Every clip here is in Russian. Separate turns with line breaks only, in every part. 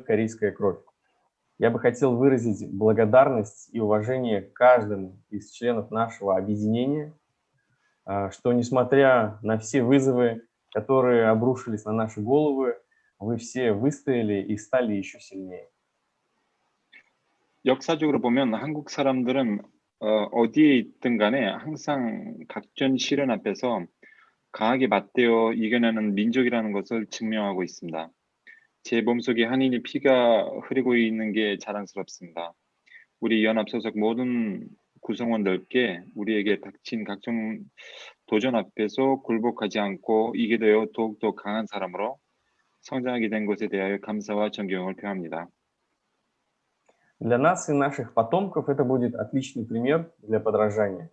корейская кровь. Я бы хотел выразить благодарность и уважение каждому из членов нашего объединения, что несмотря на все вызовы, которые обрушились на наши головы, вы все выстояли и стали еще сильнее.
역사적으로 보면 한국 사람들은 어디에 있든 간에 항상 각전 시련 앞에서 강하게 맞대어 이겨내는 민족이라는 것을 증명하고 있습니다. 제 몸속에 한인의 피가 흐르고 있는 게 자랑스럽습니다. 우리 연합 소속 모든 구성원들께 우리에게 닥친 각종 도전 앞에서 굴복하지 않고 이게 되어 더욱더 강한 사람으로 성장하게 된 것에 대하여 감사와 존경을 표합니다.
Для нас и наших потомков это будет отличный пример для подражания,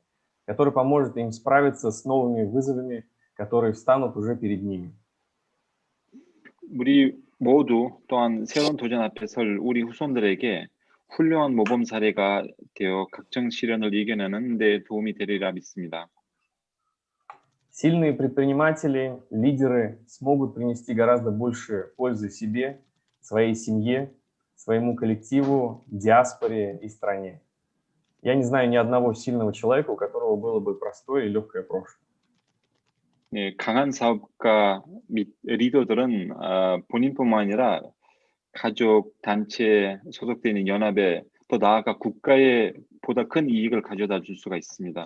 который поможет им справиться с новыми вызовами, которые встанут уже перед ними.
우리 모두 또한 새로운 도전 앞에 설 우리 후손들에게 훌륭한 모범 사례가 되어 각종 시련을 이겨내는 데 도움이 되리라 믿습니다.
Сильные предприниматели, лидеры смогут принести гораздо больше пользы себе, своей семье, своему коллективу, диаспоре и стране. Я не знаю ни одного сильного человека, у которого было бы простое и легкое прошлое.
네, 강한 사업가 및 리더들은 본인뿐만 아니라 가족, 단체에 소속되어 있는 연합에 더 나아가 국가에 보다 큰 이익을 가져다 줄 수가 있습니다.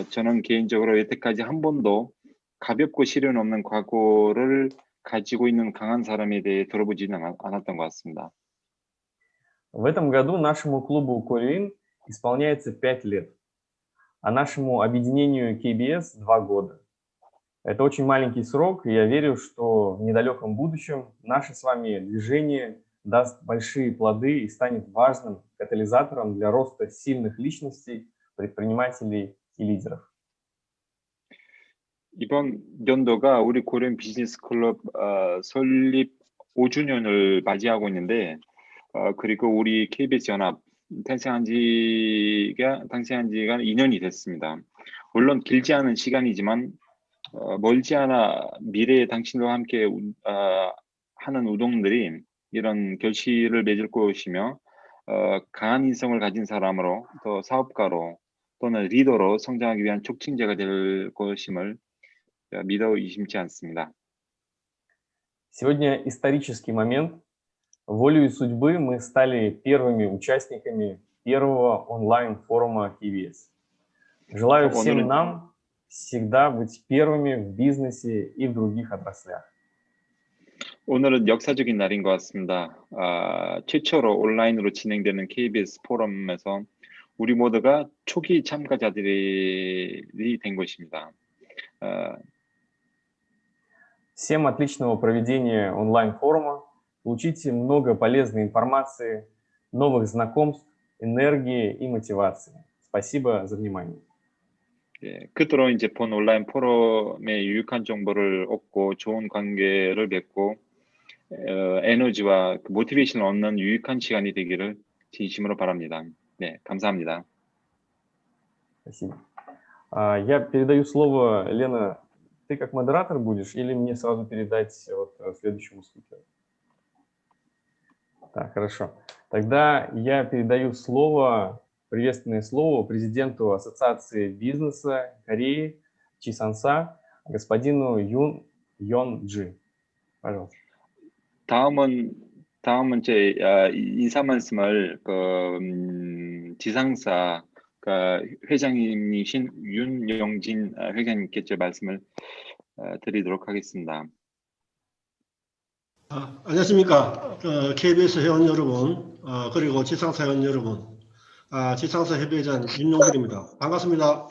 저는 개인적으로 여태까지 한 번도 가볍고 시련 없는 과거를 가지고 있는 강한 사람에 대해 들어보지는 않았던 것 같습니다.
В этом году нашему клубу Korean исполняется 5 лет, а нашему объединению KBS 2 года. Это очень маленький срок, и я верю, что в недалеком будущем наше с вами движение даст большие плоды и станет важным катализатором для роста сильных личностей, предпринимателей и лидеров.
이번 연도가 우리 고려인 비즈니스 클럽 설립 5주년을 맞이하고 있는데 그리고 우리 KBS 연합 탄생한 지가 2년이 됐습니다. 물론 길지 않은 시간이지만 멀지 않아 미래의 당신과 함께 하는 우동들이 이런 결실을 맺을 것이며 강한 인성을 가진 사람으로 또 사업가로 또는 리더로 성장하기 위한 촉진제가 될 것임을 믿어 의심치 않습니다.
Сегодня исторический момент. Волею судьбы мы стали первыми участниками первого онлайн-форума KBS. Желаю всем нам всегда быть первыми в бизнесе и в других отраслях.
오늘은 역사적인 날인 것 같습니다. 최초로 온라인으로 진행되는 KBS 포럼에서 우리 모두가 초기 참가자들이 된 것입니다.
Всем отличного проведения онлайн-форума. Получите много полезной информации, новых знакомств, энергии и мотивации. Спасибо за внимание.
예, 끝으로 이제 본 온라인 포럼의 유익한 정보를 얻고 좋은 관계를 맺고 에너지와 모티베이션을 얻는 유익한 시간이 되기를 진심으로 바랍니다. 네, 감사합니다.
Спасибо. Я передаю слово, Лена, ты как модератор будешь или мне сразу передать следующему спикеру? Так, хорошо. Тогда я передаю слово, приветственное слово президенту Ассоциации бизнеса Кореи Чисанса, господину Юн Йон-Джи. Пожалуйста.
다음은 제 인사 말씀을 지상사 회장님이신 윤영진 회장님께 제 말씀을 드리도록 하겠습니다.
안녕하십니까. KBS 회원 여러분, 그리고 지상사 회원 여러분, 지상사 협의회장 윤용길입니다. 반갑습니다.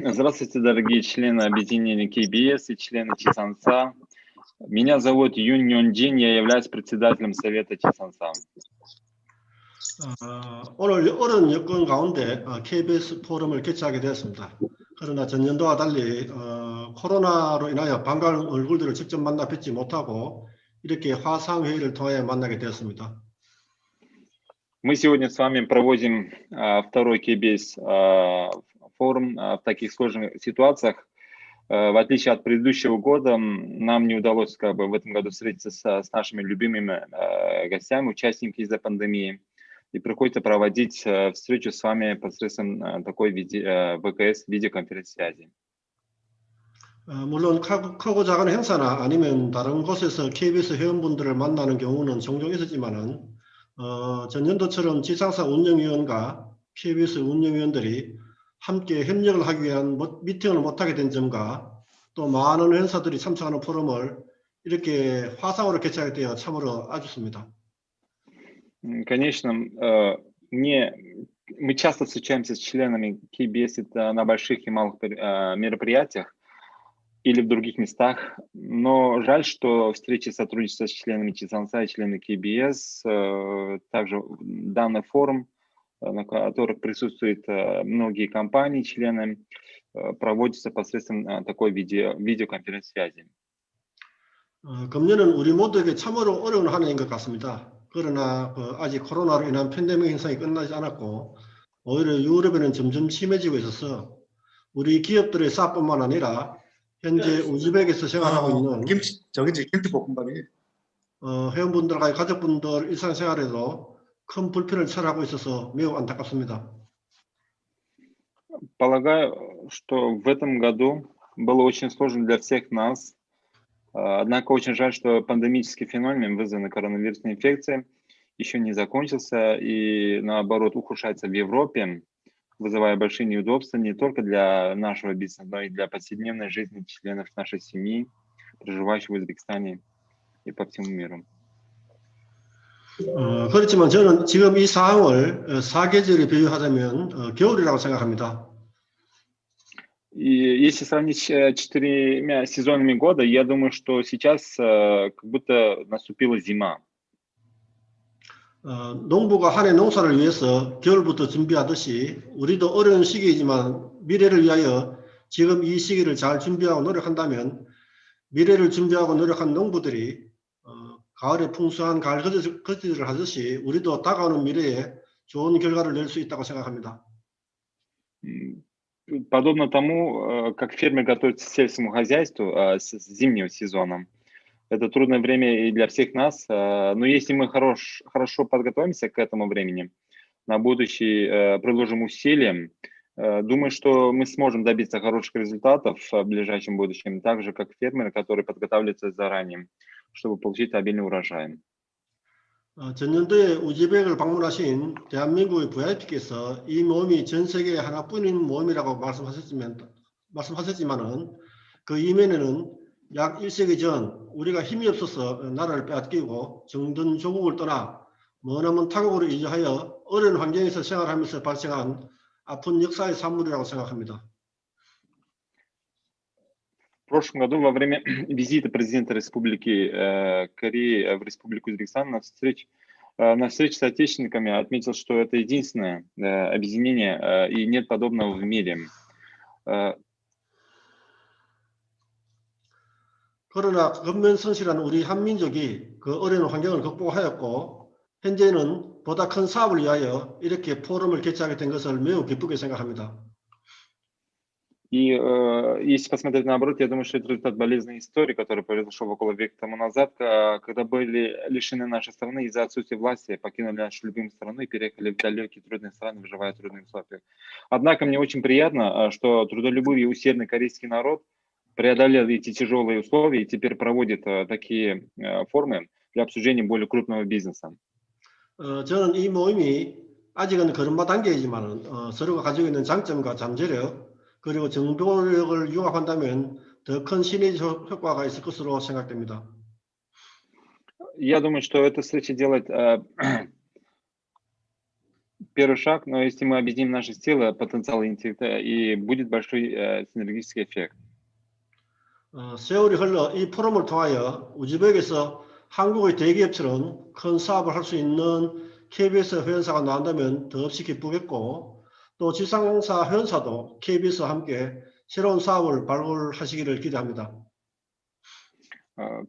Здравствуйте, дорогие члены объединения KBS и члены Чисанса. Меня зовут Юн Йонджин, я являюсь председателем совета Чисанса.
오늘 어려운 여건 가운데 KBS 포럼을 개최하게 되었습니다. 그러나 전년도와 달리 코로나로 인하여 반가운 얼굴들을 직접 만나 뵙지 못하고 이렇게 화상회의를 통해 만나게 되었습니다.
Мы сегодня с вами проводим второй KBS форум в таких сложных ситуациях. В отличие от предыдущего года, нам не удалось как бы в этом году встретиться с нашими любимыми гостями, участниками из-за пандемии. И приходится проводить встречу с вами посредством такой ВКС видеоконференц-связи.
물론 크고 작은 행사나 아니면 다른 곳에서 KBS 회원분들을 만나는 경우는 종종 있었지만은 전년도처럼 지상사 운영위원과 KBS 운영위원들이 함께 협력을 하기 위한 미팅을 못하게 된 점과 또 많은 회사들이 참석하는 포럼을 이렇게 화상으로 개최하게 되어 참으로 아주 좋습니다.
Конечно, мы часто встречаемся с членами KBS на больших и малых мероприятиях или в других местах, но жаль, что встречи сотрудничества с членами Чисанса и членами KBS, также данный форум, на которых присутствуют многие компании, члены, проводится посредством такой видеоконференц-связи.
금년은 우리 모두에게 참으로 어려운 한 해인 것 같습니다. 그러나 아직 코로나로 인한 팬데믹 현상이 끝나지 않았고 오히려 유럽에는 점점 심해지고 있어서 우리 기업들의 사업뿐만 아니라 현재 우즈벡에서 생활하고 있는
김치볶음밥이
회원분들과 가족분들 일상생활에도 큰 불편을 초래하고 있어서 매우 안타깝습니다.
Полагаю, что в этом году было очень сложно для всех нас. Однако очень жаль, что пандемический феномен, вызванный коронавирусной инфекцией, еще не закончился и, наоборот, ухудшается в Европе, вызывая большие неудобства не только для нашего бизнеса, но и для повседневной жизни членов нашей семьи, проживающих в Узбекистане и по всему миру.
그렇지만 저는 지금 이 상황을 사계절에 비유하자면 겨울이라고 생각합니다.
И если сравнить с 4 сезонами года, я думаю, что сейчас как будто наступила зима.
농부가 한 해 농사를 위해서 겨울부터 준비하듯이 우리도 어려운 시기이지만 미래를 위하여 지금 이 시기를 잘 준비하고 노력한다면 미래를 준비하고 노력한 농부들이 가을에 풍성한 가을 거지를 하듯이 우리도 다가오는 미래에 좋은 결과를 낼 수 있다고 생각합니다.
Подобно тому, как фермер готовится к сельскому хозяйству с зимнего сезона. Это трудное время и для всех нас, но если мы хорошо подготовимся к этому времени, на будущее приложим усилия, думаю, что мы сможем добиться хороших результатов в ближайшем будущем, так же, как фермеры, которые подготавливаются заранее, чтобы получить обильный урожай.
전년도에 우즈벡을 방문하신 대한민국의 VIP께서 이 모임이 전 세계에 하나뿐인 모임이라고 말씀하셨지만은 그 이면에는 약 1세기 전 우리가 힘이 없어서 나라를 빼앗기고 정든 조국을 떠나 머나먼 타국으로 이주하여 어려운 환경에서 생활하면서 발생한 아픈 역사의 산물이라고 생각합니다.
В прошлом году во время визита президента Республики Корея в Республику Узбекистан на встрече с соотечественниками отметил, что это единственное объединение и нет подобного в мире.
그러나 근면성실한 우리 한민족이 그 어려운 환경을 극복하였고 현재는 보다 큰 사업을 위하여 이렇게 포럼을 개최하게 된 것을 매우 기쁘게 생각합니다.
И если посмотреть наоборот, я думаю, что это результат болезненной истории, которая произошла около века тому назад, когда были лишены нашей страны из-за отсутствия власти, покинули нашу любимую страну и переехали в далекие трудные страны, выживая в трудных условиях. Однако мне очень приятно, что трудолюбивый и усердный корейский народ преодолел эти тяжелые условия и теперь проводит такие форумы для обсуждения более крупного бизнеса.
저는 이 모임이 아직은 걸음마 단계이지만 서로가 가지고 있는 장점과 잠재력 그리고 정보력을 융합한다면 더 큰 시너지 효과가 있을 것으로 생각됩니다.
Я думаю, что эта встреча делает первый шаг, но если мы объединим наши силы, потенциал интеллекта, и будет большой синергический эффект.
세월이 흘러 이 포럼을 통하여 우즈벡에서 한국의 대기업처럼 큰 사업을 할 수 있는 KBS 회원사가 나온다면 더없이 기쁘겠고 또 지상사 회원사도 KBS와 함께 새로운 사업을 발굴하시기를 기대합니다.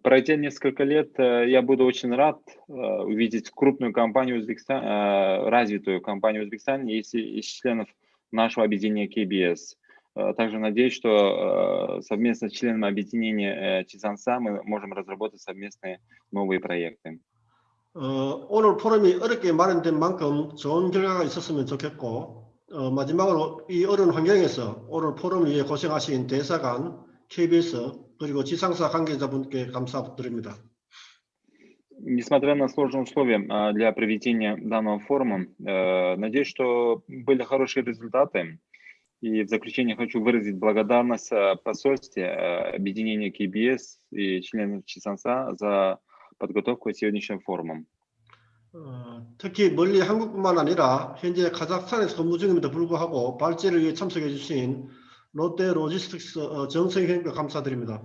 Пройдя несколько лет, я буду очень рад увидеть крупную компанию Узбекистана, развитую компанию Узбекистана из членов нашего объединения KBS. Также надеюсь, что совместно с членами объединения Чисанса мы можем разработать совместные новые проекты.
오늘 포럼이 어렵게 마련된 만큼 좋은 결과가 있었으면 좋겠고 마지막으로 이 어려운 환경에서 오늘 포럼을 위해 고생하신 대사관, KBS 그리고 지상사 관계자분께 감사드립니다.
Несмотря на сложные условия для проведения данного форума, надеюсь, что были хорошие результаты. И в заключение хочу выразить благодарность посольстве объединения KBS и членам Чисанса за подготовку сегодняшнего форума.
특히 멀리 한국뿐만 아니라 현재 카자흐스탄에서 근무 중임에도 불구하고 발제를 위해 참석해 주신 롯데 로지스틱스 정성현께 감사드립니다.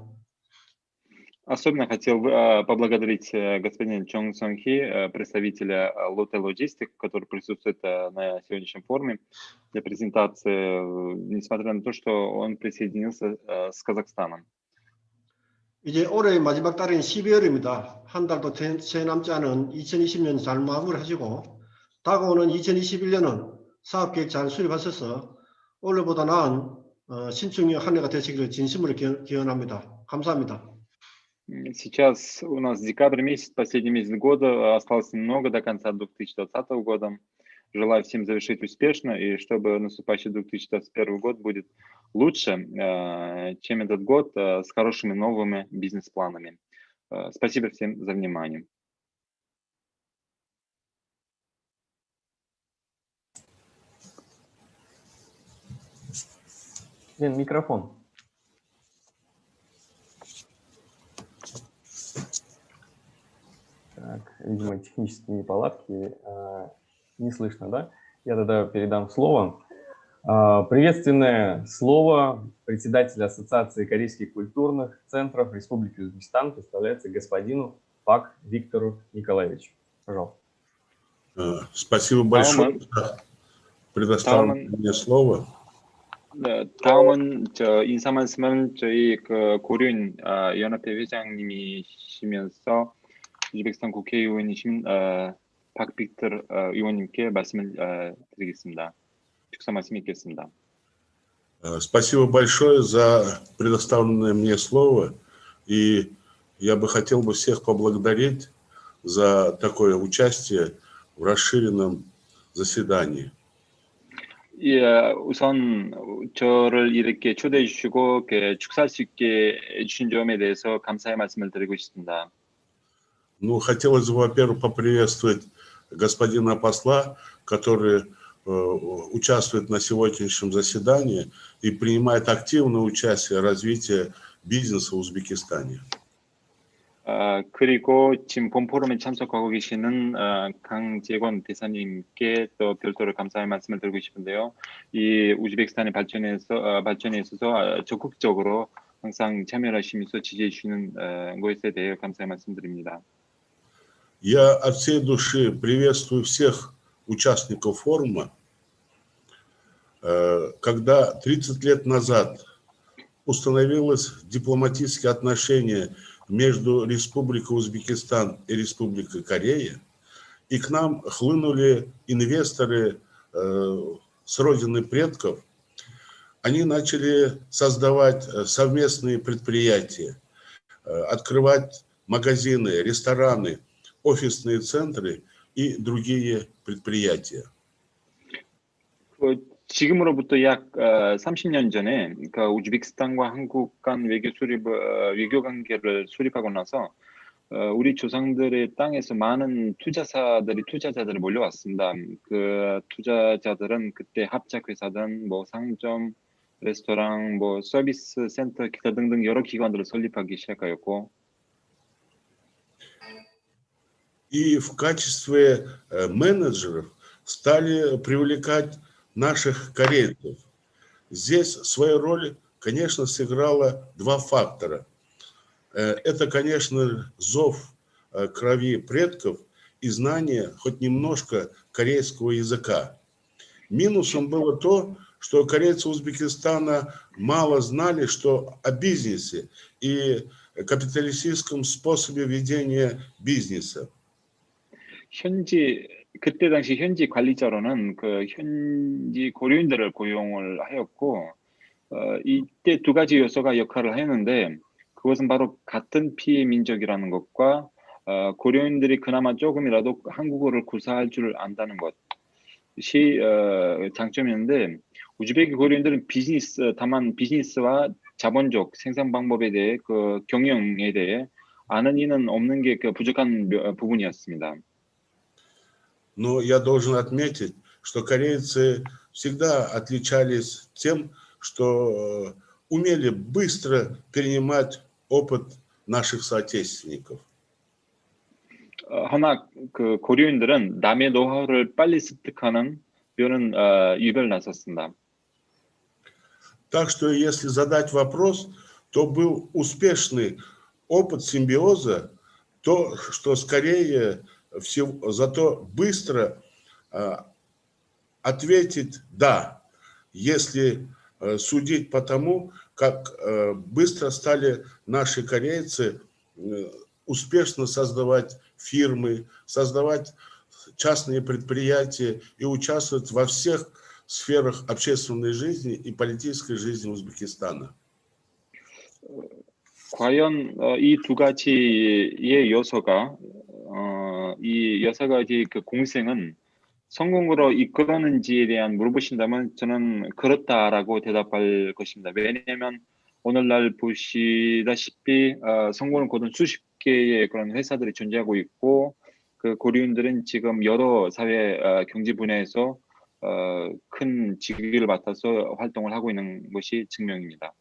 Особенно хотел поблагодарить господина Чонг Сон Хи, представителя Lotte Logistics, который присутствует на сегодняшнем форуме для презентации, несмотря на то, что он присоединился с Казахстаном.
이제 올해의 마지막 달인 12월입니다. 한 달도 채 남지 않은 2020년 잘 마무리하시고 다가오는 2021년은 사업계획 잘 수립하셔서 올해보다 나은 신축년 한 해가 되시기를 진심으로 기원합니다. 감사합니다.
Сейчас у нас декабрь месяц, последний месяц года, осталось немного до конца 2020 года. Желаю всем завершить успешно, и чтобы наступающий 2021 год будет лучше, чем этот год, с хорошими новыми бизнес-планами. Спасибо всем за внимание.
Микрофон. Так, видимо, технические неполадки. Не слышно, да? Я тогда передам слово. Приветственное слово председателя Ассоциации корейских культурных центров Республики Узбекистан представляется господину Пак Виктору Николаевичу. Пожалуйста.
Спасибо большое за предоставленное мне слово.
다음은 인사 말씀을 저희 고려인 연합회 회장님이시면서 우즈베키스탄 국회의원이신 박빅터 의원님께 말씀을 드리겠습니다. 축사 말씀 있겠습니다.
Спасибо большое за предоставленное мне слово, и я бы хотел всех поблагодарить за такое участие в расширенном заседании.
예, 우선 저를 이렇게 초대해 주시고 축사할 수 있게 해주신 점에 대해서 감사의 말씀을 드리고 싶습니다.
Ну, хотелось бы, во-первых, поприветствовать господина посла, который участвует на сегодняшнем заседании и принимает активное участие в развитии бизнеса в Узбекистане.
그리고 지금 본 포럼에 참석하고 계시는 강재권 대사님께 또 별도로 감사의 말씀을 드리고 싶은데요. 이 우즈베키스탄의 발전에 있어서 적극적으로 항상 참여하시면서 지지해 주시는 것에 대해 감사의 말씀드립니다.
Я от всей души приветствую всех участников форума. Когда 30 лет назад установилось дипломатические отношения между Республикой Узбекистан и Республикой Корея, и к нам хлынули инвесторы с родины предков, они начали создавать совместные предприятия, открывать магазины, рестораны, офисные центры и другие предприятия.
지금으로부터 약 30년 전에 우즈베키스탄과 한국 간 외교 관계를 수립하고 나서 우리 조상들의 땅에서 많은 투자자들이 몰려왔습니다. 그 투자자들은 그때 합작회사든 뭐 상점, 레스토랑, 뭐 서비스 센터 기타 등등 여러 기관들을 설립하기 시작하였고.
И в качестве менеджеров стали привлекать наших корейцев. Здесь свою роль, конечно, сыграло два фактора. Это, конечно, зов крови предков и знание хоть немножко корейского языка. Минусом было то, что корейцы Узбекистана мало знали, что о бизнесе и капиталистическом способе ведения бизнеса.
그때 당시 현지 관리자로는 현지 고려인들을 고용을 하였고 이때 두 가지 요소가 역할을 했는데 그것은 바로 같은 피의 민족이라는 것과 고려인들이 그나마 조금이라도 한국어를 구사할 줄 안다는 것이 장점이었는데 우즈베키 고려인들은 다만 비즈니스와 자본적 생산 방법에 대해 그 경영에 대해 아는 이는 없는 게 그 부족한 부분이었습니다.
Но я должен отметить, что корейцы всегда отличались тем, что умели быстро перенимать опыт наших соотечественников.
허나 그 고려인들은 남의 노하우를 빨리 습득하는 면은 유별났었습니다.
Так что если задать вопрос, то был успешный опыт симбиоза, то, что скорее всего, зато быстро ответить «да», если судить по тому, как быстро стали наши корейцы успешно создавать фирмы, создавать частные предприятия и участвовать во всех сферах общественной жизни и политической жизни Узбекистана.
과연 이 두 가지의 요소가 이 여섯 가지 그 공생은 성공으로 이끌었는지에 대한 물어보신다면 저는 그렇다라고 대답할 것입니다. 왜냐하면 오늘날 보시다시피 성공을 거둔 수십 개의 그런 회사들이 존재하고 있고 그 고려인들은 지금 여러 사회 경제 분야에서 큰 직위를 맡아서 활동을 하고 있는 것이 증명입니다.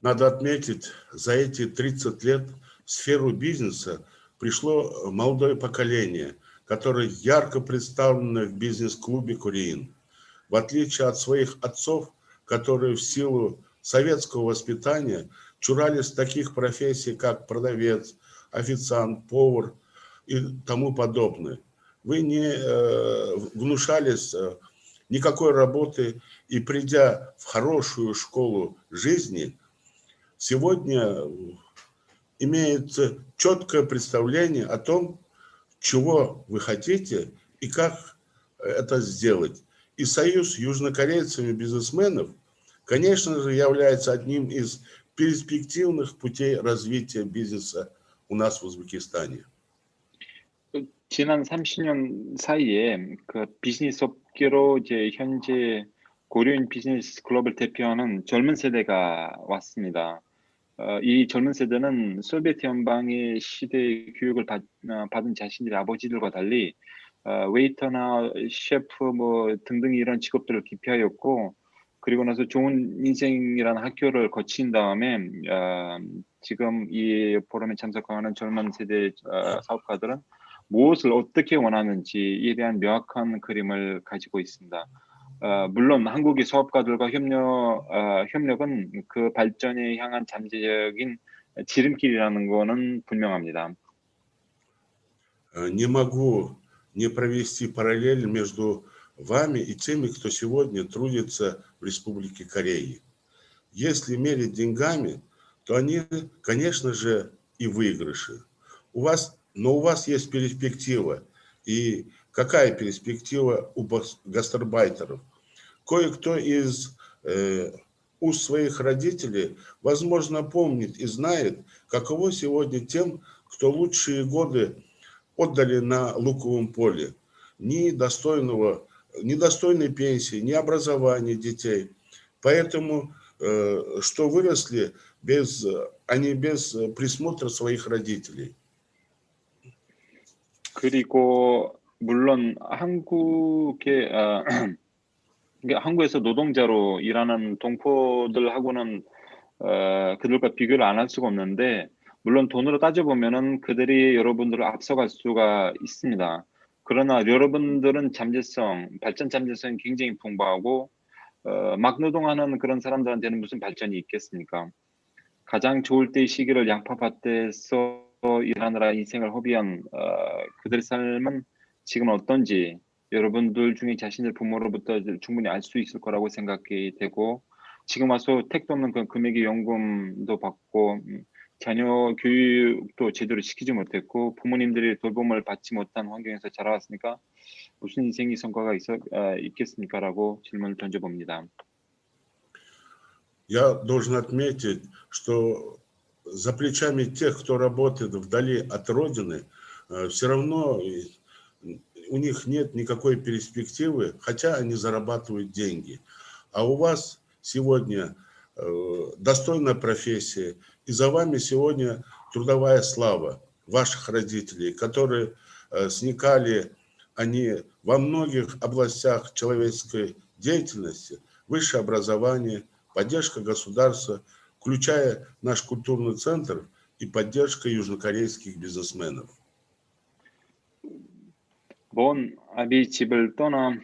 Надо отметить, за эти 30 лет в сферу бизнеса пришло молодое поколение, которое ярко представлено в бизнес-клубе «Кореин». В отличие от своих отцов, которые в силу советского воспитания чурались таких профессий, как продавец, официант, повар и тому подобное. Вы не внушались никакой работы, и придя в хорошую школу жизни, сегодня имеется четкое представление о том, чего вы хотите и как это сделать. И союз южнокорейцами-бизнесменов, конечно же, является одним из перспективных путей развития бизнеса у нас в Узбекистане.
지난 30년 사이에 그 비즈니스 업계로 이제 현재 고려인 비즈니스 클럽을 대표하는 젊은 세대가 왔습니다. 이 젊은 세대는 소비에트 연방의 시대 교육을 받은 자신들의 아버지들과 달리 웨이터나 셰프 뭐 등등 이런 직업들을 기피하였고 그리고 나서 좋은 인생이라는 학교를 거친 다음에 지금 이 포럼에 참석하는 젊은 세대 사업가들은 무엇을 어떻게 원하는지에 대한 명확한 그림을 가지고 있습니다. 물론 한국의 사업가들과 협력은 그 발전에 향한 잠재적인 지름길이라는 거는 분명합니다.
Не могу не провести параллель между вами и теми, кто сегодня трудится в Республике Корея. Если мерить деньгами, то они, конечно же, и выигрыши. Но у вас есть перспектива. И какая перспектива у гастарбайтеров? Кое-кто из уст своих родителей, возможно, помнит и знает, каково сегодня тем, кто лучшие годы отдали на луковом поле. Ни достойной пенсии, ни образования детей. Поэтому, что выросли они без присмотра своих родителей.
그리고 물론 한국에서 노동자로 일하는 동포들하고는 그들과 비교를 안 할 수가 없는데 물론 돈으로 따져보면은 그들이 여러분들을 앞서갈 수가 있습니다. 그러나 여러분들은 발전 잠재성이 굉장히 풍부하고 막 노동하는 그런 사람들한테는 무슨 발전이 있겠습니까? 가장 좋을 때의 시기를 양파밭에서 일하느라 인생을 허비한 그들의 삶은 지금 어떤지 여러분들 중에 자신들 부모로부터 충분히 알 수 있을 거라고 생각이 되고 지금 와서 택도 없는 그 금액의 연금도 받고 자녀 교육도 제대로 시키지 못했고 부모님들이 돌봄을 받지 못한 환경에서 자라왔으니까 무슨 인생의 성과가 있겠습니까? 라고 질문을 던져봅니다.
я должен отметить, что за плечами тех, кто работает вдали от Родины, все равно у них нет никакой перспективы, хотя они зарабатывают деньги. А у вас сегодня достойная профессия, и за вами сегодня трудовая слава ваших родителей, которые сникали они во многих областях человеческой деятельности, высшее образование, поддержка государства, включая наш культурный центр и поддержка южнокорейских бизнесменов.
먼 아비 집을 떠나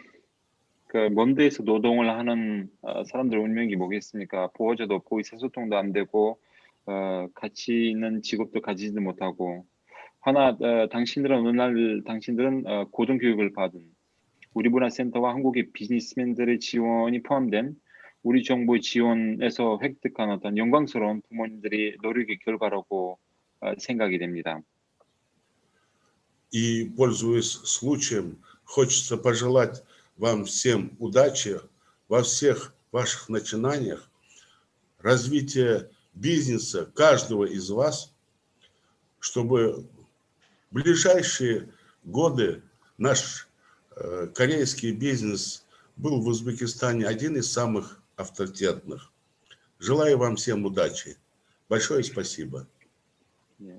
그 먼 데에서 노동을 하는 사람들 운명이 뭐겠습니까? 보호자도 없고 의사소통도 안 되고 가치 있는 직업도 가지지도 못하고 당신들은 어느 날 당신들은 고등교육을 받은 우리 문화센터와 한국의 비즈니스맨들의 지원이 포함된 우리 정부의 지원에서 획득한 어떤 영광스러운 부모님들이 노력의 결과라고 생각이 됩니다.
И, пользуясь случаем, хочется пожелать вам всем удачи во всех ваших начинаниях, развития бизнеса каждого из вас, чтобы в ближайшие годы наш корейский бизнес был в Узбекистане один из самых авторитетных. Желаю вам всем удачи. Большое спасибо.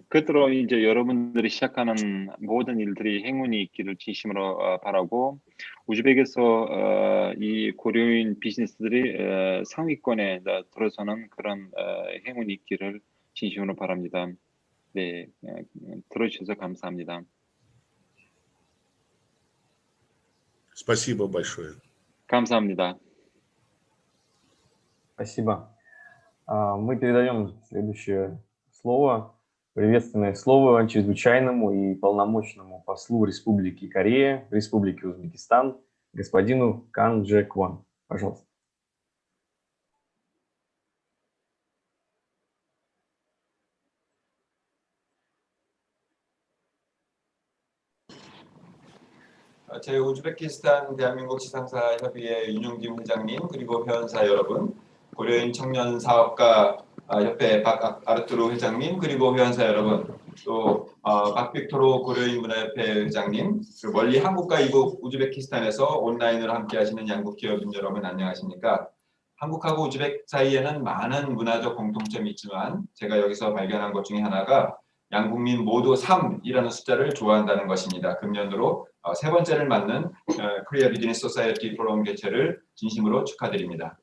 끝으로 이제 여러분들이 시작하는 모든 일들이 행운이 있기를 진심으로 바라고 우즈벡에서 이 고려인 비즈니스들이 상위권에 들어서는 그런 행운이 있기를 진심으로 바랍니다. 네, 들어주셔서 감사합니다.
Спасибо большое.
감사합니다.
Спасибо. Мы передаем следующее слово, приветственное слово чрезвычайному и полномочному послу Республики Корея, Республики Узбекистан, господину Кан Дже Квон. Пожалуйста.
제 우즈베키스탄 대한민국 지상사 협의회 윤용김 회장님 그리고 회원사 여러분, 고려인 청년 사업가 협회 박 아르투르 회장님 그리고 회원사 여러분, 또 박빅토로 고려인 문화협회 회장님, 그리고 멀리 한국과 이국 우즈베키스탄에서 온라인으로 함께하시는 양국 기업인 여러분 안녕하십니까? 한국하고 우즈벡 사이에는 많은 문화적 공통점이 있지만 제가 여기서 발견한 것 중에 하나가 양국민 모두 3이라는 숫자를 좋아한다는 것입니다. 금년으로 세 번째를 맞는 Korea Business Society 포럼 개최를 진심으로 축하드립니다.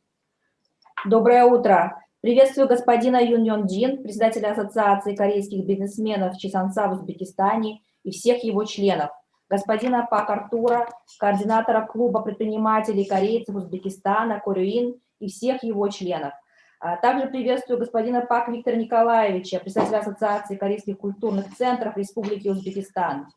Доброе утро. Приветствую господина Юн Йон Джин, председателя Ассоциации корейских бизнесменов Чисанса в Узбекистане и всех его членов, господина Пак Артура, координатора клуба предпринимателей корейцев Узбекистана, Корюин и всех его членов. Также приветствую господина Пак Виктора Николаевича, председателя Ассоциации корейских культурных центров Республики Узбекистан.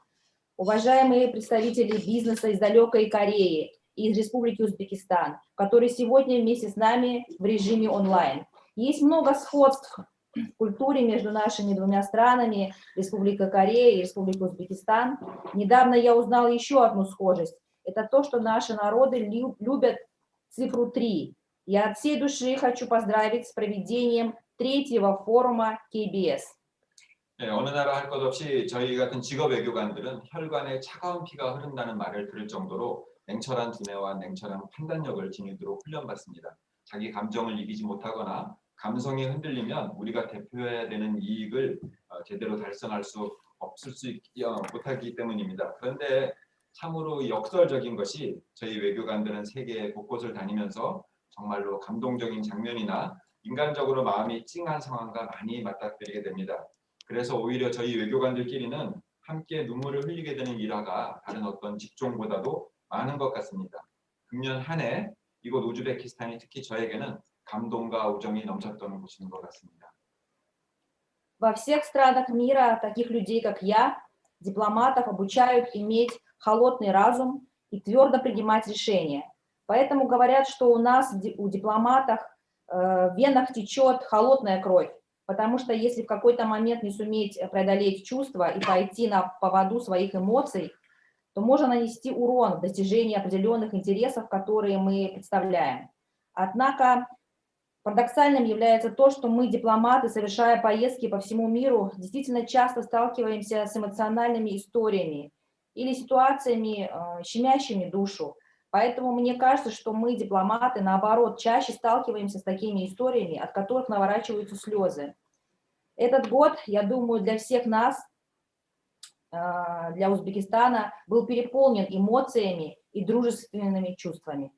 Уважаемые представители бизнеса из далекой Кореи и из Республики Узбекистан, которые сегодня вместе с нами в режиме онлайн. Есть много сходств в культуре между нашими двумя странами, Республика Корея и Республика Узбекистан. Недавно я узнала еще одну схожесть. Это то, что наши народы любят цифру 3. Я от всей души хочу поздравить с проведением 3-го форума KBS.
네, 어느 나라 할 것 없이 저희 같은 직업 외교관들은 혈관에 차가운 피가 흐른다는 말을 들을 정도로 냉철한 두뇌와 냉철한 판단력을 지니도록 훈련받습니다. 자기 감정을 이기지 못하거나 감성이 흔들리면 우리가 대표해야 되는 이익을 제대로 달성할 수 못하기 때문입니다. 그런데 참으로 역설적인 것이 저희 외교관들은 세계 곳곳을 다니면서 정말로 감동적인 장면이나 인간적으로 마음이 찡한 상황과 많이 맞닥뜨리게 됩니다. 그래서 오히려 저희 외교관들끼리는 함께 눈물을 흘리게 되는 일화가 다른 어떤 직종보다도 많은 것 같습니다. 금년 한 해 이곳 우즈베키스탄이 특히 저에게는 감동과 우정이 넘쳤던 곳인 것 같습니다.
Во всех странах мира таких людей, как я, дипломатов, обучают иметь холодный разум и твердо принимать решения. Поэтому говорят, что у нас, у дипломатов, в венах течет холодная кровь. Потому что если в какой-то момент не суметь преодолеть чувства и пойти на поводу своих эмоций, то можно нанести урон в достижении определенных интересов, которые мы представляем. Однако Парадоксальным является то, что мы, дипломаты, совершая поездки по всему миру, действительно часто сталкиваемся с эмоциональными историями или ситуациями, щемящими душу. Поэтому мне кажется, что мы, дипломаты, наоборот, чаще сталкиваемся с такими историями, от которых наворачиваются слезы. Этот год, я думаю, для всех нас, для Узбекистана, был переполнен эмоциями и дружественными чувствами.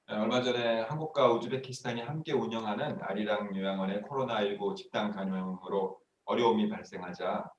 얼마 전에 한국과 우즈베키스탄이 함께 운영하는 아리랑 요양원의 코로나19 집단 감염으로 어려움이 발생하자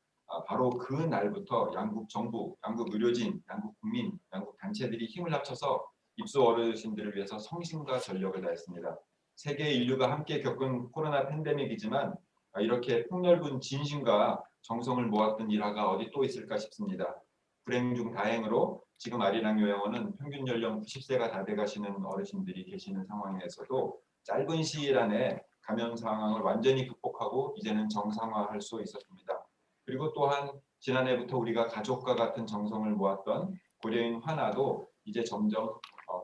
바로 그 날부터 양국 정부, 양국 의료진, 양국 국민, 양국 단체들이 힘을 합쳐서 입소 어르신들을 위해서 성심과 전력을 다했습니다. 세계 인류가 함께 겪은 코로나 팬데믹이지만 이렇게 폭넓은 진심과 정성을 모았던 일화가 어디 또 있을까 싶습니다. 불행 중 다행으로 지금 아리랑 요양원은 평균 연령 90세가 다 돼가시는 어르신들이 계시는 상황에서도 짧은 시일 안에 감염 상황을 완전히 극복하고 이제는 정상화할 수 있었습니다. 그리고 또한 지난해부터 우리가 가족과 같은 정성을 모았던 고려인 환화도 이제 점점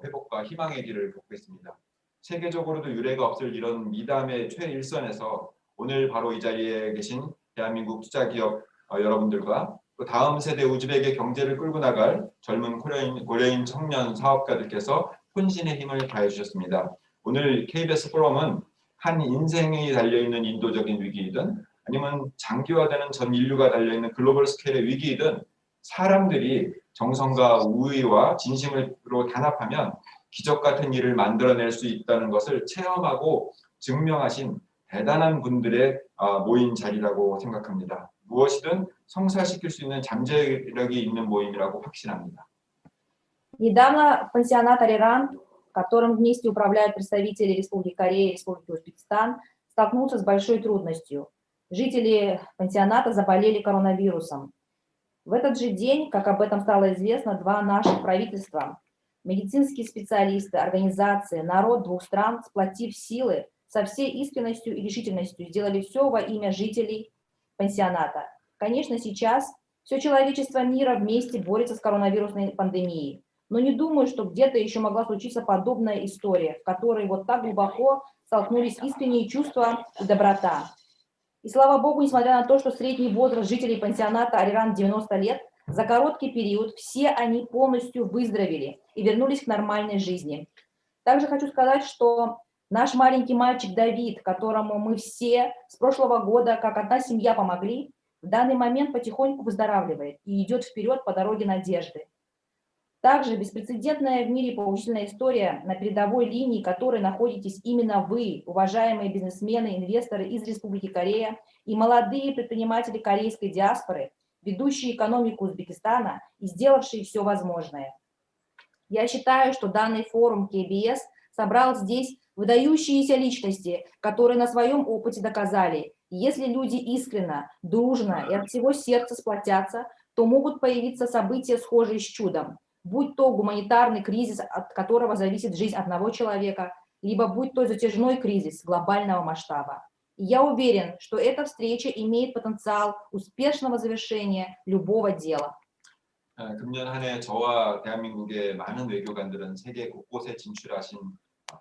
회복과 희망의 길을 걷고 있습니다. 세계적으로도 유례가 없을 이런 미담의 최일선에서 오늘 바로 이 자리에 계신 대한민국 투자기업 여러분들과 또 다음 세대 우즈벡의 경제를 끌고 나갈 젊은 고려인 청년 사업가들께서 혼신의 힘을 다해 주셨습니다. 오늘 KBS 포럼은 한 인생이 달려있는 인도적인 위기이든 아니면 장기화되는 전 인류가 달려있는 글로벌 스케일의 위기이든 사람들이 정성과 우의와 진심으로 단합하면 기적 같은 일을 만들어낼 수 있다는 것을 체험하고 증명하신 대단한 분들의 모인 자리라고 생각합니다. 무엇이든 성사시킬 수 있는 잠재력이 있는 모임이라고 확신합니다.
Недавно пансионат Ариран, которым вместе управляют представители Республики Корея и Республики Узбекистан, столкнулся с большой трудностью. Жители пансионата заболели коронавирусом. В этот же день, как об этом стало известно, два наших правительства, медицинские специалисты, организации, народ двух стран, сплотив силы, со всей искренностью и решительностью сделали все во имя жителей пансионата. Конечно, сейчас все человечество мира вместе борется с коронавирусной пандемией. Но не думаю, что где-то еще могла случиться подобная история, в которой вот так глубоко столкнулись искренние чувства и доброта. И слава богу, несмотря на то, что средний возраст жителей пансионата Ариран 90 лет, за короткий период все они полностью выздоровели и вернулись к нормальной жизни. Также хочу сказать, что наш маленький мальчик Давид, которому мы все с прошлого года, как одна семья, помогли, в данный момент потихоньку выздоравливает и идет вперед по дороге надежды. Также беспрецедентная в мире поучительная история, на передовой линии которой находитесь именно вы, уважаемые бизнесмены, инвесторы из Республики Корея и молодые предприниматели корейской диаспоры, ведущие экономику Узбекистана и сделавшие все возможное. Я считаю, что данный форум KBS собрал здесь выдающиеся личности, которые на своем опыте доказали, если люди искренне, дружно и от всего сердца сплотятся, то могут появиться события, схожие с чудом, будь то гуманитарный кризис, от которого зависит жизнь одного человека, либо будь то затяжной кризис глобального масштаба. И я уверен, что эта встреча имеет потенциал успешного завершения любого дела.
금년 한 해 저와 대한민국의 많은 외교관들은 세계 곳곳에 진출하신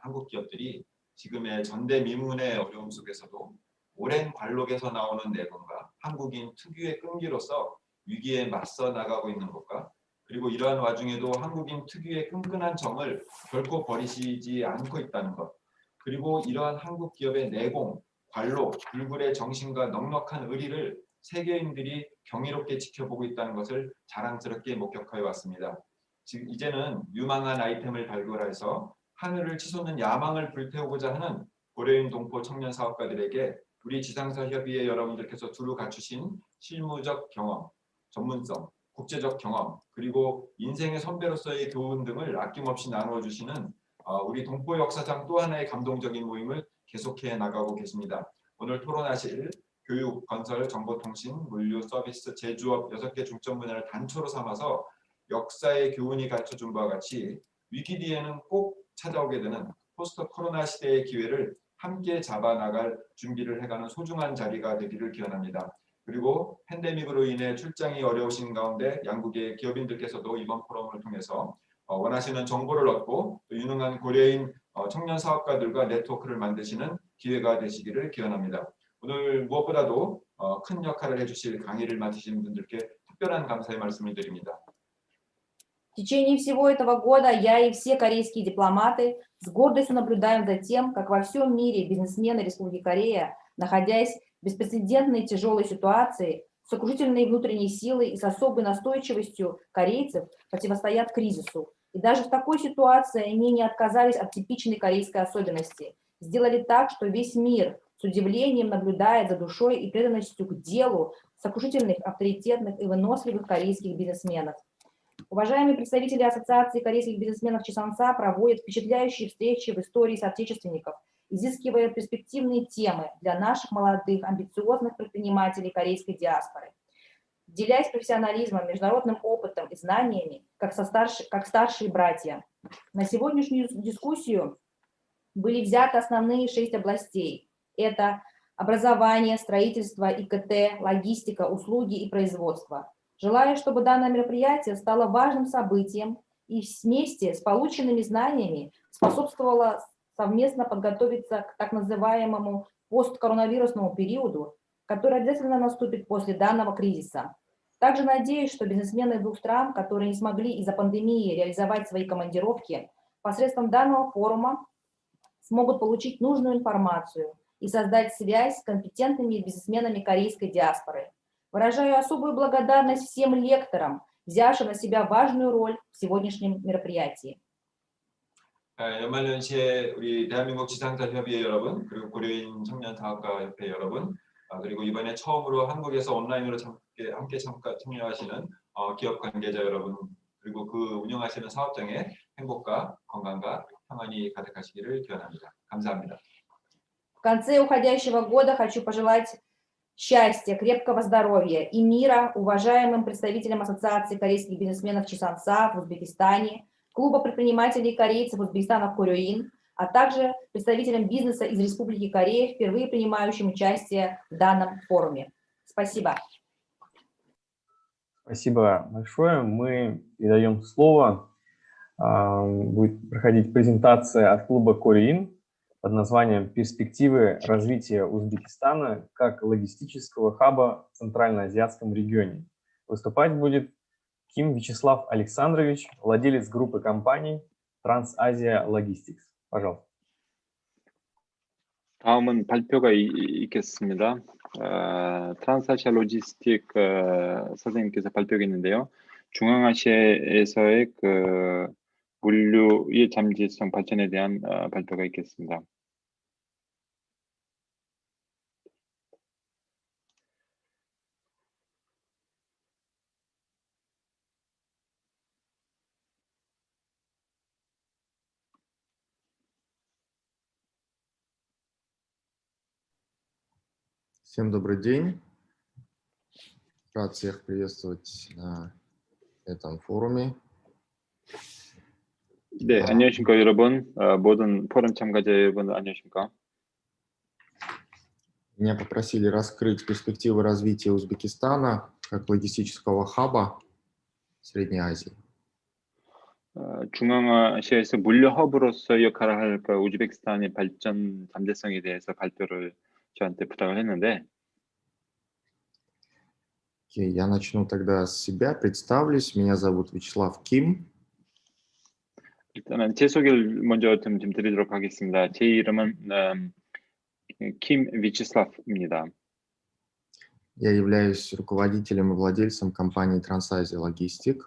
한국 기업들이 지금의 전대미문의 어려움 속에서도 오랜 관록에서 나오는 내공과 한국인 특유의 끈기로서 위기에 맞서 나가고 있는 것과 그리고 이러한 와중에도 한국인 특유의 끈끈한 정을 결코 버리시지 않고 있다는 것, 그리고 이러한 한국 기업의 내공, 관록, 불굴의 정신과 넉넉한 의리를 세계인들이 경이롭게 지켜보고 있다는 것을 자랑스럽게 목격하여 왔습니다. 지금 이제는 유망한 아이템을 발굴해서 하늘을 치솟는 야망을 불태우고자 하는 고려인 동포 청년 사업가들에게 우리 지상사 협의회 여러분들께서 두루 갖추신 실무적 경험, 전문성, 국제적 경험, 그리고 인생의 선배로서의 교훈 등을 아낌없이 나누어 주시는 우리 동포 역사상 또 하나의 감동적인 모임을 계속해 나가고 계십니다. 오늘 토론하실 교육, 건설, 정보통신, 물류, 서비스, 제조업 6개 중점 분야를 단초로 삼아서 역사의 교훈이 가르쳐준 바와 같이 위기 뒤에는 꼭 찾아오게 되는 포스트 코로나 시대의 기회를 함께 잡아나갈 준비를 해가는 소중한 자리가 되기를 기원합니다. 그리고 팬데믹으로 인해 출장이 어려우신 가운데 양국의 기업인들께서도 이번 포럼을 통해서 원하시는 정보를 얻고 또 유능한 고려인 청년 사업가들과 네트워크를 만드시는 기회가 되시기를 기원합니다. 오늘 무엇보다도 큰 역할을 해주실 강의를 맡으신 분들께 특별한 감사의 말씀을 드립니다.
В течение всего этого года я и все корейские дипломаты с гордостью наблюдаем за тем, как во всем мире бизнесмены Республики Корея, находясь в беспрецедентной тяжелой ситуации, с сокрушительной внутренней силой и с особой настойчивостью корейцев противостоят кризису. И даже в такой ситуации они не отказались от типичной корейской особенности. Сделали так, что весь мир с удивлением наблюдает за душой и преданностью к делу сокрушительных, авторитетных и выносливых корейских бизнесменов. Уважаемые представители Ассоциации корейских бизнесменов Чесанса проводят впечатляющие встречи в истории соотечественников, изыскивая перспективные темы для наших молодых, амбициозных предпринимателей корейской диаспоры. Делясь профессионализмом, международным опытом и знаниями, как старшие братья. На сегодняшнюю дискуссию были взяты основные 6 областей. Это образование, строительство, ИКТ, логистика, услуги и производство. Желаю, чтобы данное мероприятие стало важным событием и вместе с полученными знаниями способствовало совместно подготовиться к так называемому посткоронавирусному периоду, который обязательно наступит после данного кризиса. Также надеюсь, что бизнесмены двух стран, которые не смогли из-за пандемии реализовать свои командировки, посредством данного форума смогут получить нужную информацию и создать связь с компетентными бизнесменами корейской диаспоры. Выражаю особую благодарность всем лекторам, взявшим на себя важную роль в сегодняшнем мероприятии.
연말연시에 우리 대한민국 지상자협의회 여러분, 그리고 고려인 청년사업가협회 여러분, 그리고 이번에 처음으로 한국에서 온라인으로 함께 참여하시는 기업 관계자 여러분, 그리고 그 운영하시는 사업장에 행복과 건강과 평안이 가득하시기를 기원합니다. 감사합니다.
В конце уходящего года хочу пожелать счастья, крепкого здоровья и мира уважаемым представителям Ассоциации корейских бизнесменов Чесанса в Узбекистане, Клуба предпринимателей корейцев Узбекистана Корёин, а также представителям бизнеса из Республики Корея, впервые принимающим участие в данном форуме. Спасибо.
Спасибо большое. Мы передаем слово. Будет проходить презентация от клуба Корёин под названием «Перспективы развития Узбекистана как логистического хаба в Центральноазиатском регионе». Выступать будет Ким Вячеслав Александрович, владелец группы компаний Trans-Asia Logistics. Пожалуйста.
다음은 발표가 있겠습니다. 트란스아시아 로지스틱 선생님께서 발표하겠는데요. 중앙아시아에서의 물류의 잠재성 발전에 대한 발표가 있겠습니다.
Всем добрый день. Рад всех приветствовать на этом форуме.
네, 안녕하십니까 여러분. 모든 포럼 참가자 여러분 안녕하십니까?
Меня попросили раскрыть перспективы развития Узбекистана как логистического хаба в Средней Азии.
중앙아시아에서 물류 허브로서 역할을 할 우즈베키스탄의 발전 잠재성에 대해서 발표를 저한테 부탁을 했는데
Я начну тогда с себя, представлюсь. Меня зовут Вячеслав Ким.
일단은 제 소개를 먼저 좀 드리도록 하겠습니다. 제 이름은 Ким Вячеслав입니다.
Я являюсь руководителем и владельцем компании Trans-Asia Logistics.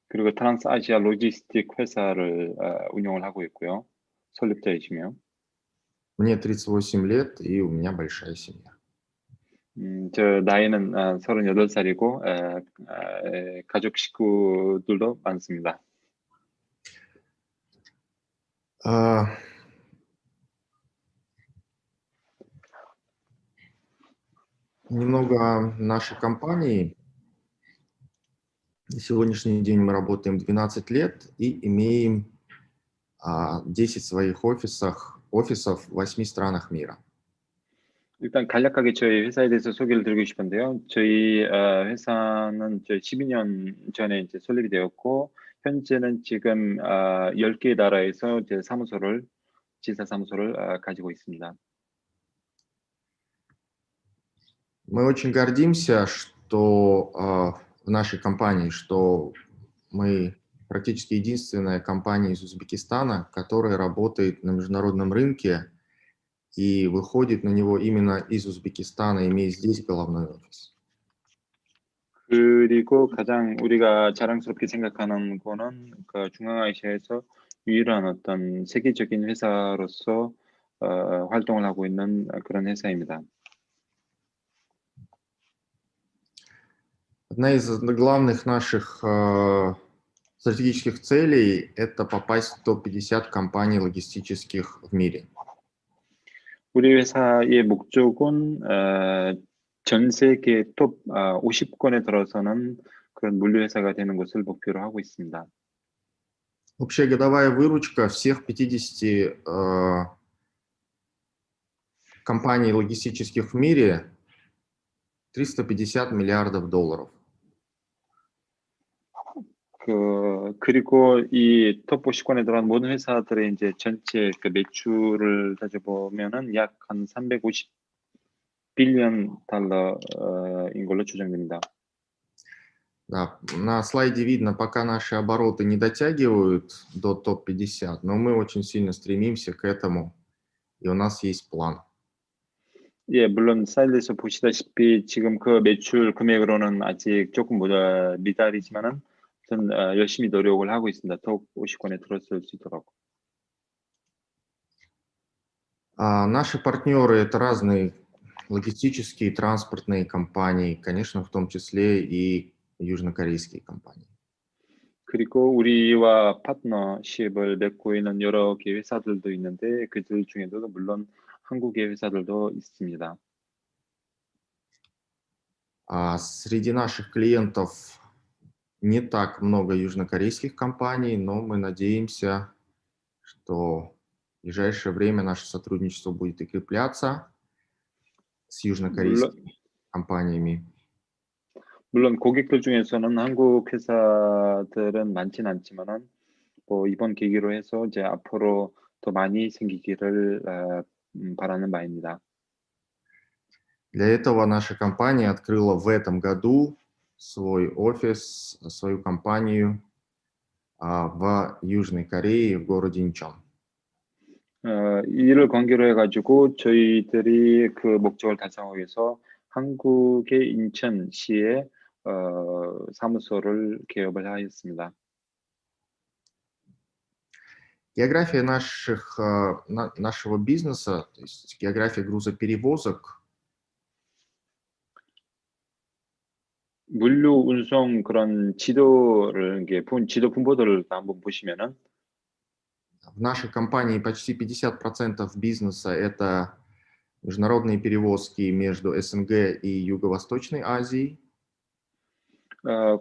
그리고 트란스아시아 로지스틱 회사를 운영을 하고 있고요. 설립자이시며.
Мне 38 лет, и у меня большая семья.
저 나이는 38살이고 가족 식구들도 많습니다.
Немного о нашей компании. На сегодняшний день мы работаем 12 лет и имеем 10 своих офисов в 8 странах мира.
일단 간략하게 저희 회사에 대해서 소개를 드리고 싶은데요. 저희 회사는 12년 전에 이제 설립이 되었고 현재는 지금 10개의 나라에서 이제 사무소를 지사사무소를 가지고 있습니다.
Мы очень гордимся, что в нашей компании, что мы практически единственная компания из Узбекистана, которая работает на международном рынке и выходит на него именно из Узбекистана, имея здесь головной офис.
그리고 가장 우리가 자랑스럽게 생각하는 거는 그 중앙아시아에서 유일한 어떤 세계적인 회사로서 활동을 하고 있는 그런 회사입니다.
Одна из главных наших стратегических целей – это попасть в топ-50 компаний логистических в мире.
우리 회사의 목적은 전 세계 톱 50권에 들어서는 그런 물류 회사가 되는 것을 목표로 하고 있습니다.
Общая годовая выручка всех 50 компаний логистических в мире $350 миллиардов.
그리고 이 톱 50권에 들어간 모든 회사들의 이제 전체 그 매출을 따져보면은 약 한 350 빌리언 달러인 걸로 추정됩니다.
Да, на слайде видно, пока наши обороты не дотягивают до топ-50, но мы очень сильно стремимся к этому, и у нас есть план.
예, 물론 사이드에서 보시다시피 지금 그 매출 금액으로는 아직 조금 미달이지만은 전 열심히 노력을 하고 있습니다. 톱 50권에 들어설 수 있도록.
Наши партнеры – это разные логистические, транспортные компании, конечно, в том числе и южнокорейские компании.
그리고 우리와 파트너십을 맺고 있는 여러 개 회사들도 있는데 그들 중에도 물론 한국의 회사들도 있습니다.
Среди наших клиентов не так много южнокорейских компаний, но мы надеемся, что в ближайшее время наше сотрудничество будет укрепляться с южнокорейскими компаниями.
물론 고객들 중에서는 한국 회사들은 많지는 않지만은 뭐 이번 계기로 해서 이제 앞으로 더 많이 생기기를 바라는 바입니다.
Для этого наша компания открыла в этом году свой офис, свою компанию в Южной Корее, в городе Инчон.
이를 관계로 해가지고 저희들이 그 목적을 달성하기 위해서 한국의 인천시에 사무소를 개업을 하였습니다.
География нашего бизнеса, то есть география грузоперевозок,
물류 운송 그런 지도를 지도 분보도를 한번 보시면은
в нашей компании почти 50% бизнеса это международные перевозки между СНГ и Юго-Восточной Азией.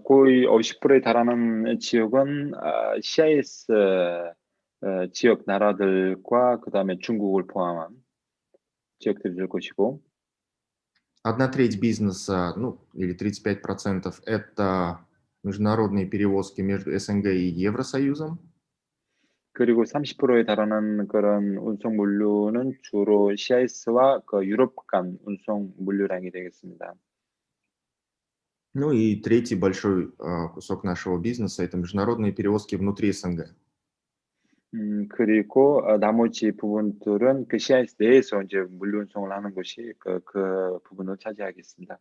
거의 50%에 달하는 지역은 CIS 지역 나라들과 그 다음에 중국을 포함한 지역들이 될 것이고
1/3 бизнеса, ну, или 35% это международные перевозки между СНГ и Евросоюзом.
그리고 30%에 달하는 그런 운송 물류는 주로 CIS와 그 유럽 간 운송 물류량이 되겠습니다.
Ну и третий большой кусок нашего бизнеса это международные перевозки внутри СНГ.
그리고 나머지 부분들은 그 CIS 내에서 이제 물류 운송을 하는 것이 그 부분을 차지하겠습니다.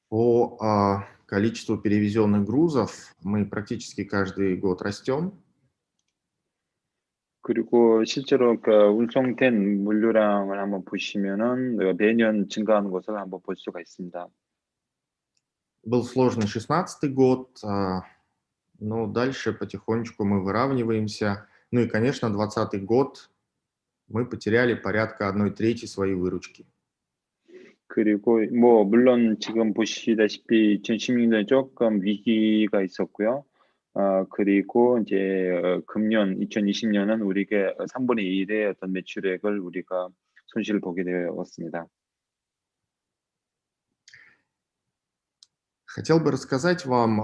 По количеству перевезенных грузов мы практически каждый год растем.
그리고 실제로 그 운송된 물류량을 한번 보시면은 매년 증가하는 것을 한번 볼 수가 있습니다.
Был сложный 16-й год, но дальше потихонечку мы выравниваемся. Ну и, конечно, 2020 год мы потеряли порядка 1/3 своей выручки.
그리고 뭐 물론 지금 보시다시피 2016년에 조금 위기가 있었고요. 그리고 이제 금년 2020년은 우리가 3분의 1의 어떤 매출액을 우리가 손실을 보게 되었습니다.
Хотел бы рассказать вам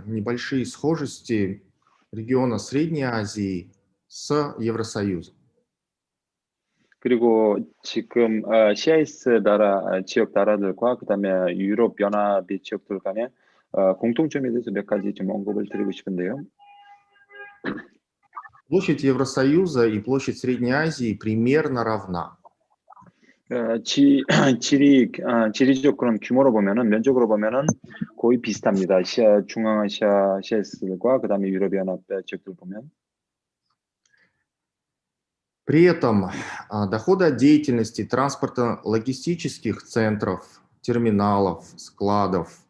небольшие схожести региона Средней Азии с Евросоюзом.
그리고 지금 CIS 지역 나라들과 그다음에 유럽 연합의 지역들 간의 공통점에 대해서 몇 가지 좀 언급을 드리고 싶은데요.
Площадь Евросоюза и площадь Средней Азии примерно равна.
지리적 그런 규모로 보면은 면적으로 보면은 거의 비슷합니다. 중앙아시아 CIS들과 그다음에 유럽 연합 지역들 보면.
При этом доходы от деятельности транспортно-логистических центров, терминалов, складов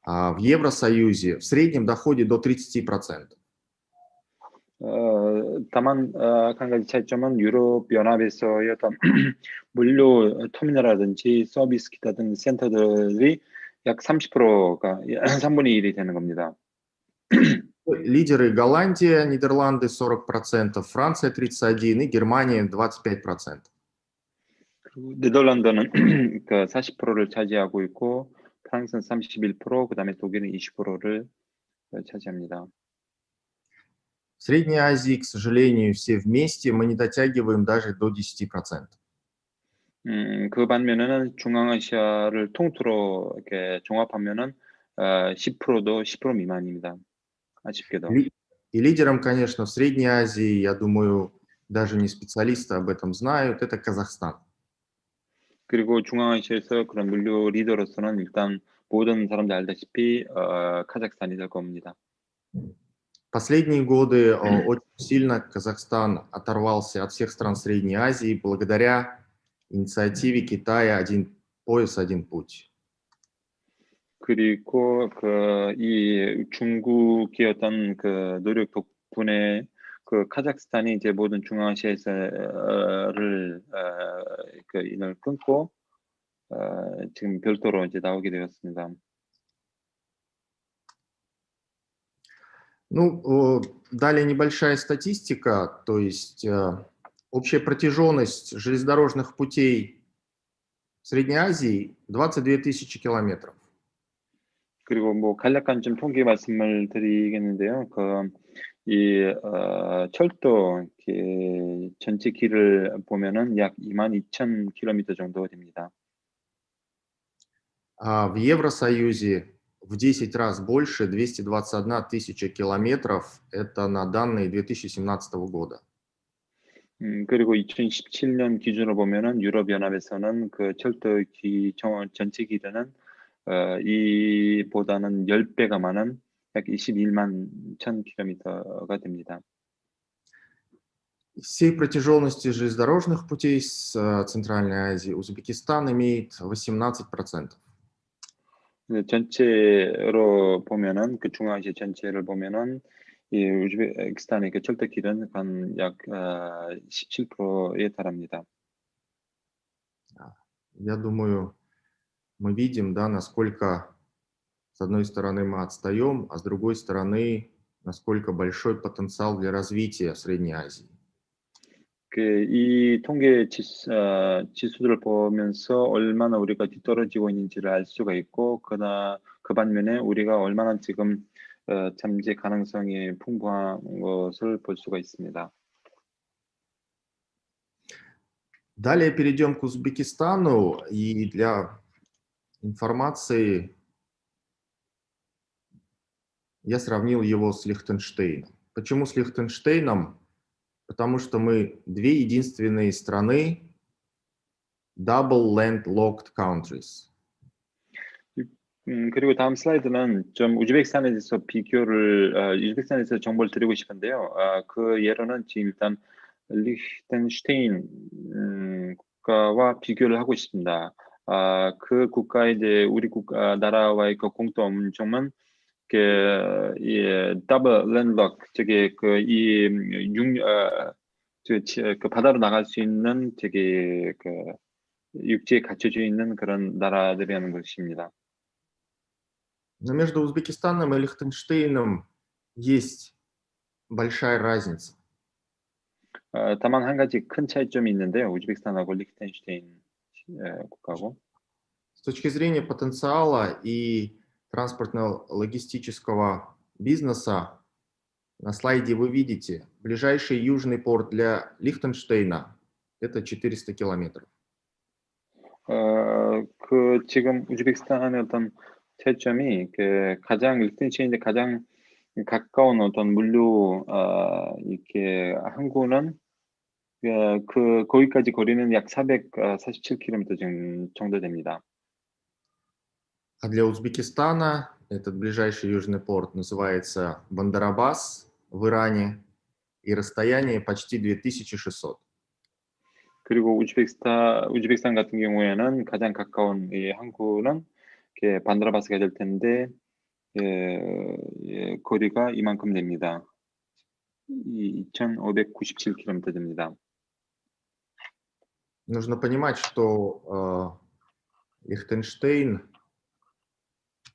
в Евросоюзе в среднем доходит до 30%.
다만 한 가지 차이점은 유럽 연합에서의 어떤 물류 터미널이라든지 서비스 기타 등 센터들이 약 30%가 3분의 1이 되는 겁니다.
Лидеры Голландия, Нидерланды 40%, Франция 31% и Германия 25%.
그리고 네덜란드는 그 40%를 차지하고 있고 프랑스는 31%, 그다음에 독일은 20%를 차지합니다.
В Средней Азии, к сожалению, все вместе мы не дотягиваем даже до 10%.
그 반면에는 중앙아시아를 통틀어 이렇게 종합하면은 10%도 10% 미만입니다. 아쉽게도.
И лидером, конечно, в Средней Азии, я думаю, даже не специалисты об этом знают, это Казахстан.
그리고 중앙아시아에서 그런 물류 리더로서는 일단 모든 사람들 알다시피 카자흐스탄이 될 겁니다.
Последние годы очень сильно Казахстан оторвался от всех стран Средней Азии благодаря инициативе Китая «Один пояс, один путь».
그리고 이 중국의 어떤 그 노력 덕분에 그 카자흐스탄이 이제 모든 중앙아시아에서를 인을 끊고 지금 별도로 이제 나오게 되었습니다.
Ну, далее небольшая статистика, то есть общая протяженность железнодорожных путей в Средней Азии 22 тысячи километров.
그리고 뭐 간략한 좀 통계 말씀을 드리겠는데요. 철도 전체 길을 보면은 약 22,000km 정도 됩니다.
В Евросоюзе в 10 раз больше, 221 тысяча километров, это на данные 2017 года.
그리고 2017년 기준으로 보면은 유럽연합에서는 그 철도 전체 길이는 이보다는 10배가 많은 약 21만 1,000km가 됩니다.
Всей протяженности железнодорожных путей с Центральной Азии Узбекистан имеет 18%.
전체로 보면은 그 중앙아시아 전체를 보면은 이 우즈베키스탄의 그 철도 길은 한 약 17%에 달합니다.
Я думаю, мы видим, да, насколько с одной стороны мы отстаем, а с другой стороны, насколько большой потенциал для развития в Средней Азии.
이 통계 지수들을 보면서 얼마나 우리가 뒤떨어지고 있는지를 알 수가 있고, 그 반면에 우리가 얼마나 지금 잠재 가능성이 풍부한 것을 볼 수가 있습니다.
Далее перейдем к Узбекистану, и для информации я сравнил его с Лихтенштейном. Почему с Лихтенштейном? Потому что мы две единственные страны double landlocked countries.
그리고 다음 슬라이드는 좀 우즈베키스탄에 대해서 우즈베키스탄에서 정보를 드리고 싶은데요. 그 예로는 지금 일단 리히텐슈테인 국가와 비교를 하고 있습니다. 그 국가의 이제 우리 나라와의 그 공통점은 더블 랜드록, 바다로 나갈 수 있는 육지에 갇혀져 있는 그런 나라들이라는 것입니다.
Но между Узбекистаном и Лихтенштейном есть большая разница.
다만 한 가지 큰 차이점이 있는데요. 우즈베키스탄하고 리히텐슈테인 국가하고.
С точки зрения потенциала и транспортно-логистического бизнеса На слайде вы видите, ближайший южный порт для Лихтенштейна – это 400 километров.
지금 우즈베키스탄의 어떤 차이점이 가장 리echtenstein에 가장 가까운 어떤 물류 이렇게 항구는 거기까지 거리는 약 447km 정도 됩니다.
А для Узбекистана этот ближайший южный порт называется Бандарабас в Иране, и расстояние почти 2600.
그리고 우즈베키스탄 같은 경우에는 가장 가까운 이 항구는 반다라바스가 될 텐데 거리가 이만큼 됩니다. 2597km 됩니다.
Нужно понимать, что Лихтенштейн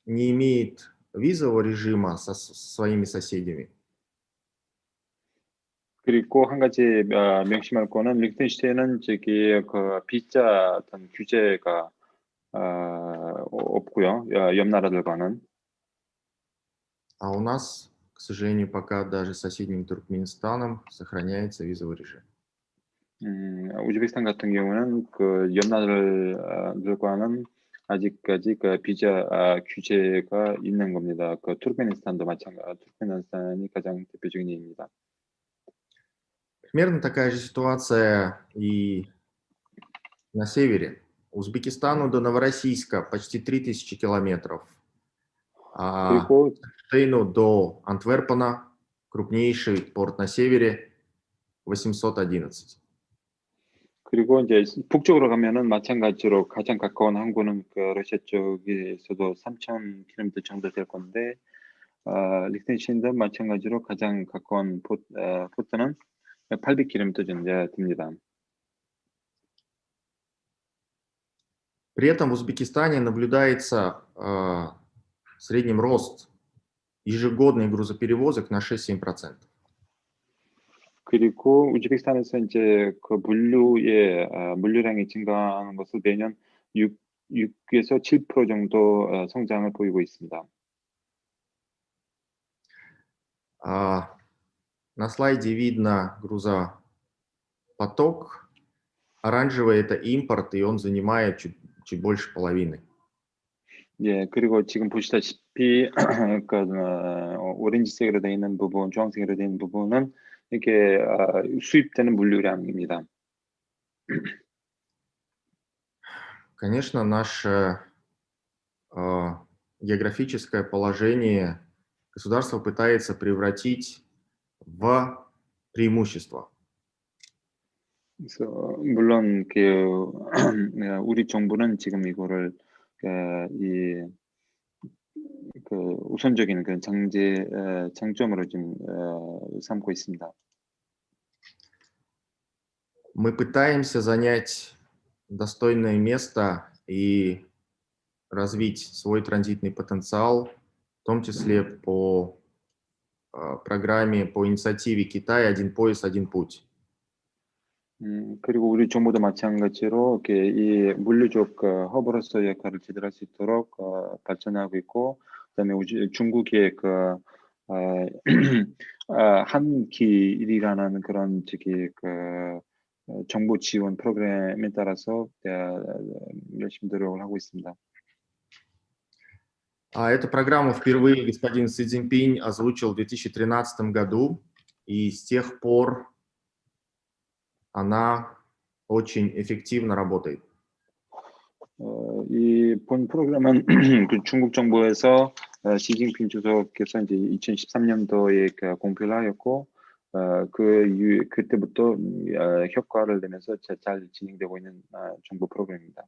не имеет визового режима со своими соседями.
그리고 한 가지 명심할 거는 리echtenstein은 그 비자 어떤 규제가 없고요. 옆 나라들과는.
А у нас, к сожалению, пока даже с соседним Туркменистаном сохраняется визовый режим.
우즈베키스탄 같은 경우는 그 옆 나라들과는 아직까지 그 비자 규제가 있는 겁니다. 그 투르크메니스탄도 투르크메니스탄이 가장 대표적인 예입니다.
Примерно такая же ситуация и на севере. Узбекистану до Новороссийска почти 3000 километров, а Лихтенштейну до Антверпена, крупнейший порт на севере, 811.
그리고 이제 북쪽으로 가면은 마찬가지로 가장 가까운 항구는 그 러시아 쪽에서도 3000km 정도 될 건데 리echtenstein도 마찬가지로 가장 가까운 포트는 800km 정도 됩니다.
При этом в Узбекистане наблюдается в среднем рост ежегодных грузоперевозок на 6-7%.
그리고 우즈베키스탄에서 이제 그 물류량이 증가하는 것을 매년 6에서 7% 정도 성장을 보이고 있습니다.
На слайде видно грузопоток. Оранжевый – это импорт, и он занимает чуть больше половины.
예, 그리고 지금 보시다시피 그 오렌지색으로 되어 있는 부분, 주황색으로 되어 있는 부분은 이렇게 수입되는 물류량입니다.
Конечно, наше географическое положение государство пытается превратить в преимущество.
그래서 물론 우리 정부는 지금 이거를 우선적인 그런 장점으로 좀 삼고 있습니다.
Мы пытаемся занять достойное место и развить свой транзитный потенциал, в том числе по программе, по инициативе Китая «Один пояс, один путь».
그리고 우리 정부도 마찬가지로 이 물류적 허브로서 역할을 제대로 할 수 있도록 발전하고 있고, 그다음에 중국의 한 길이라는 그런 정부 지원 프로그램에 따라서 열심히 노력을 하고 있습니다.
Эту программу впервые господин Си Цзиньпинь озвучил в 2013 году, и с тех пор она очень эффективно работает.
이 본 프로그램은 중국 정부에서 시진핑 주석께서 이제 2013년도에 공표를 하였고, 그때부터 효과를 내면서 잘 진행되고 있는 정부 프로그램입니다.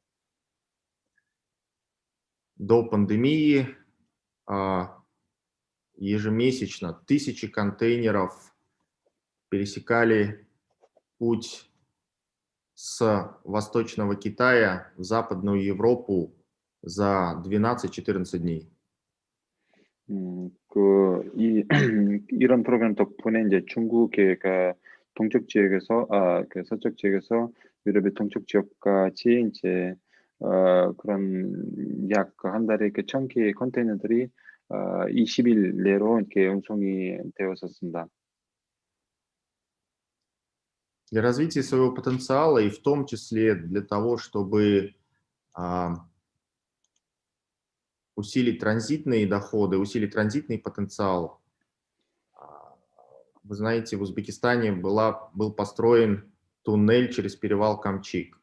До пандемии ежемесячно 1000 контейнеров пересекали путь с Восточного Китая в Западную Европу за 12-14 дней.
이런 프로그램 덕분에 이제 중국의 동쪽 지역에서 서쪽 지역에서 유럽의 동쪽 지역까지 이제 그런 약 한 달에 1000개의 컨테이너들이 20일 내로 이렇게 운송이 되었었습니다.
Для развития своего потенциала и в том числе для того, чтобы усилить транзитные доходы, усилить транзитный потенциал. Вы знаете, в Узбекистане был построен туннель через перевал Камчик.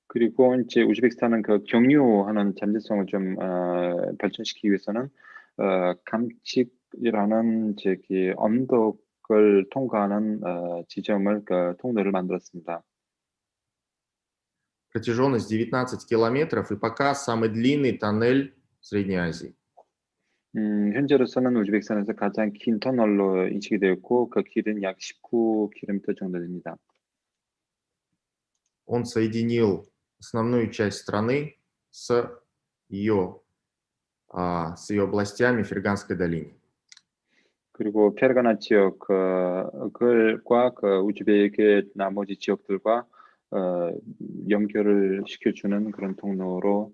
그리고 이제 우즈베키스탄은 그 경유하는 잠재성을 좀 발전시키기 위해서는 감칙이라는 저기 언덕을 통과하는 지점을 그 통로를 만들었습니다.
Протяженность 19 километров и пока самый длинный тоннель в Средней Азии.
현재로서는 우즈베키스탄에서 가장 긴 터널로 인식이 되었고 그 길은 약 19km 정도 됩니다.
Он соединил основную часть страны с ее областями в Ферганской долине.
그리고 페르가나 지역과 그 우즈베크의 나머지 지역들과 연결을 시켜주는 그런 통로로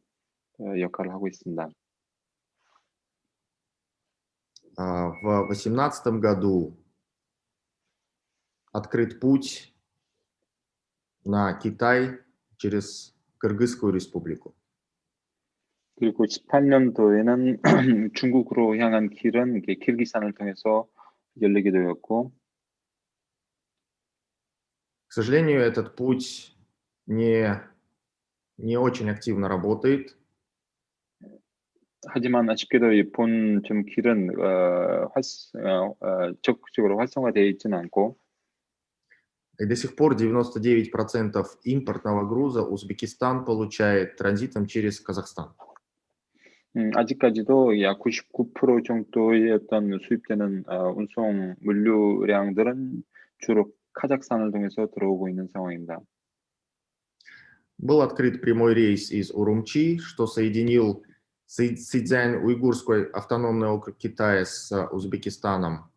역할을 하고 있습니다.
В 2018 году открыт путь на Китай через Кыргызскую республику.
그리고 18년도에는 중국으로 향한 길은 이렇게 키르기스탄을 통해서 열리게 되었고,
К сожалению, этот путь не очень активно работает.
하지만 아쉽게도 이 본 좀 길은 적극적으로 활성화되어 있지는 않고,
И до сих пор 99% импортного груза Узбекистан получает транзитом через Казахстан.
아직까지도 약 99% 정도의 어떤 수입되는 운송 물류량들은 주로 카자흐스탄을 통해서 들어오고 있는 상황입니다.
Был открыт прямой рейс из Урумчи, что соединил Синьцзянь-Уйгурский автономный округ Китая с Узбекистаном.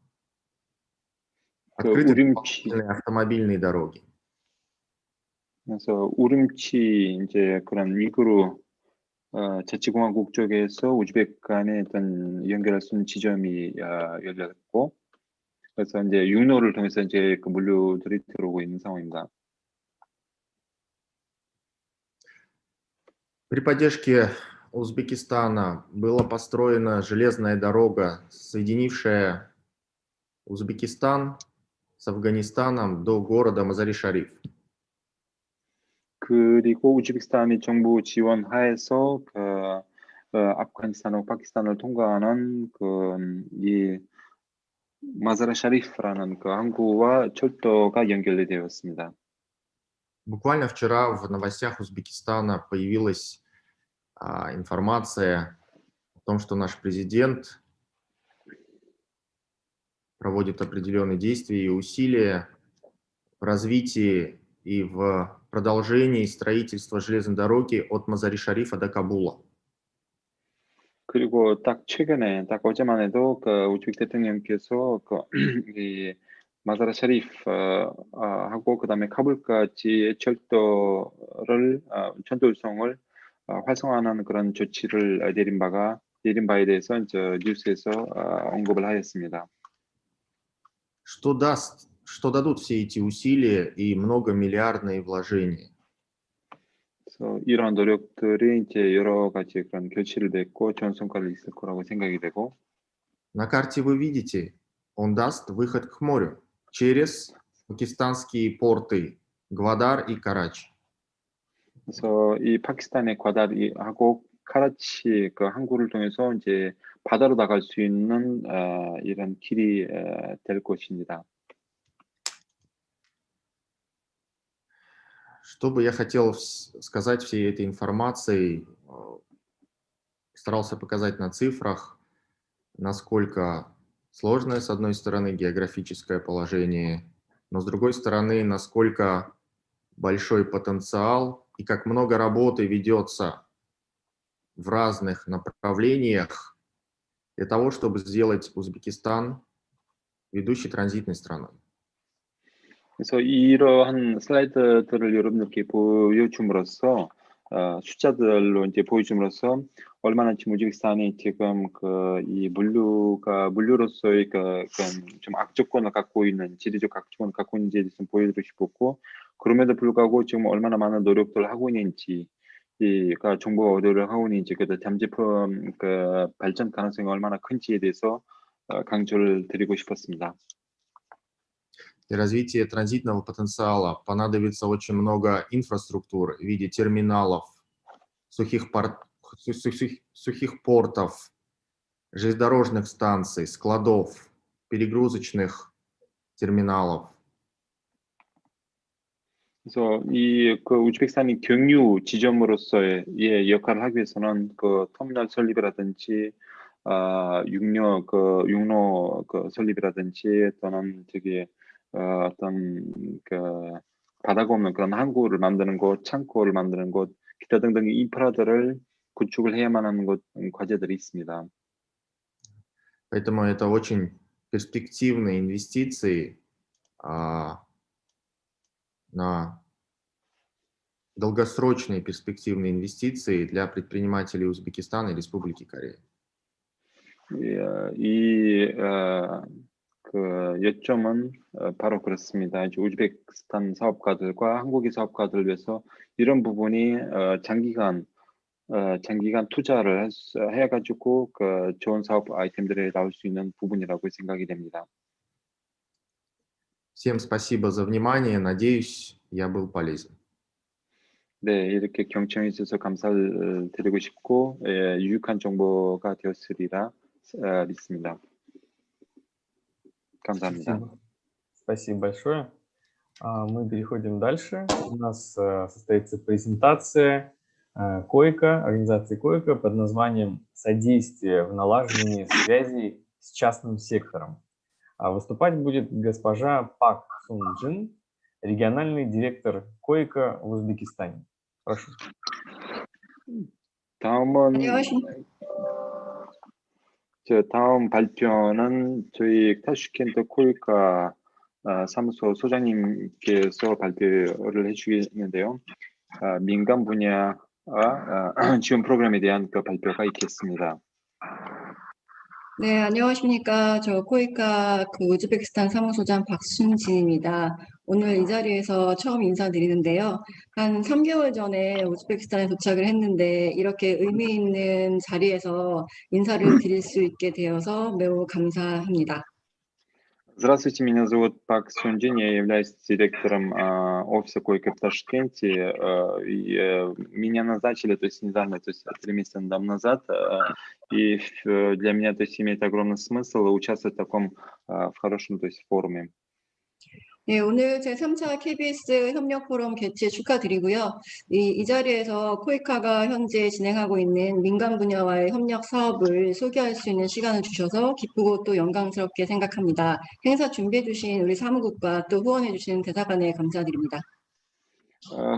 Открыты дополнительные автомобильные дороги.
그래서 우름치 이제 그런 위구르 자치공화국 쪽에서 우즈베크 간에 어떤 연결할 수 있는 지점이 열렸고, 그래서 이제 육로를 통해서 이제 그 물류들이 들어오고 있는 상황입니다.
При поддержке Узбекистана была построена железная дорога, соединившая Узбекистан с Афганистаном до города Мазари-Шариф.
그리고 우즈베키스탄이 정부 지원 하에서 아프가니스탄하고 파키스탄을 통과하는 이 마자라 샤리프라는 그 항구와 철도가 연결이 되었습니다.
Буквально вчера в новостях Узбекистана появилась информация о том, что наш президент проводит определенные действия и усилия в развитии и в продолжении строительства железной дороги от Мазари-Шарифа до Кабула.
그리고 딱 최근에, 딱 어제만 해도 그 우즈베크 대통령께서 이 마자라 샤리프 하고 그다음에 카불까지의 철도 운송을 활성화하는 그런 조치를 내린 바에 대해서 이제 뉴스에서 언급을 하였습니다.
Что дадут все эти усилия и многомиллиардные вложения?
그래서 이러한 노력들이 이제 여러 가지 그런 결실을 맺고 좋은 성과를 있을 거라고 생각이 되고.
На карте вы видите, он даст выход к морю через пакистанские порты Гвадар и Карачи.
그래서 이 파키스탄의 과다리하고 카라치 그 항구를 통해서 이제 바다로 나갈 수 있는 이런 길이 될 것입니다.
Что бы я хотел сказать всей этой информацией, старался показать на цифрах, насколько сложное, с одной стороны, географическое положение, но с другой стороны, насколько большой потенциал и как много работы ведется в разных направлениях для того, чтобы сделать Узбекистан ведущей транзитной страной.
그래서 이러한 슬라이드들을 여러분들께 보여줌으로써 숫자들로 이제 보여줌으로써 얼마나 지금 우즈베키스탄이 지금 이 물류로서의 좀 악조건을 갖고 있는 지리적 악조건을 갖고 있는지에 대해서 보여드리고 싶었고, 그럼에도 불구하고 지금 얼마나 많은 노력들을 하고 있는지, 정보 얻으려 하고 있는지, 잠재품 발전 가능성이 얼마나 큰지에 대해서 강조를 드리고 싶었습니다.
Для развития транзитного потенциала понадобится очень много инфраструктуры в виде терминалов, сухих портов, железнодорожных станций, складов, перегрузочных терминалов.
그래서 우즈베키스탄이 경유 지점으로서의 역할을 하기 위해서는 터미널 설립이라든지 육로 설립이라든지 또는 어떤 바다가 없는 그런 항구를 만드는 곳, 창고를 만드는 곳, 기타 등등의 인프라들을 구축을 해야만 하는 과제들이 있습니다.
Поэтому это очень перспективные инвестиции на долгосрочные перспективные инвестиции для предпринимателей Узбекистана и Республики Корея.
요점은 바로 그렇습니다. 우즈베키스탄 사업가들과 한국의 사업가들을 위해서 이런 부분이 장기간 투자를 해가지고 좋은 사업 아이템들이 나올 수 있는 부분이라고 생각이 됩니다.
Всем спасибо за внимание. Надеюсь, я был полезен.
네, 이렇게 경청해 주셔서 감사를 드리고 싶고 유익한 정보가 되었으리라 믿습니다. 감사합니다.
Спасибо большое. Мы переходим дальше. У нас состоится презентация организации КОИКа под названием «Содействие в налаживании связей с частным сектором». Выступать будет госпожа Пак Сун Джин, региональный директор КОИКа в Узбекистане. Прошу.
다음 발표는 저희 타슈켄트 코이카 사무소 소장님께서 발표를 해주시는데요. 민간 분야와 지원 프로그램에 대한 발표가 있겠습니다.
네, 안녕하십니까. 저 코이카 우즈베키스탄 사무소장 박순진입니다. 오늘 이 자리에서 처음 인사드리는데요. 한 3개월 전에 우즈베키스탄에 도착을 했는데 이렇게 의미 있는 자리에서 인사를 드릴 수 있게 되어서 매우 감사합니다.
Здравствуйте, меня зовут Пак Сунджин, я являюсь директором офиса КОИКа в Ташкенте. Меня назначили, то есть недавно, то есть 3 месяца назад, и для меня, то есть, имеет огромный смысл участвовать в таком в хорошем, то есть, форуме.
네, 오늘 제3차 KBS 협력 포럼 개최 축하드리고요. 이 자리에서 코이카가 현재 진행하고 있는 민간 분야와의 협력 사업을 소개할 수 있는 시간을 주셔서 기쁘고 또 영광스럽게 생각합니다. 행사 준비해 주신 우리 사무국과 또 후원해 주신 대사관에 감사드립니다.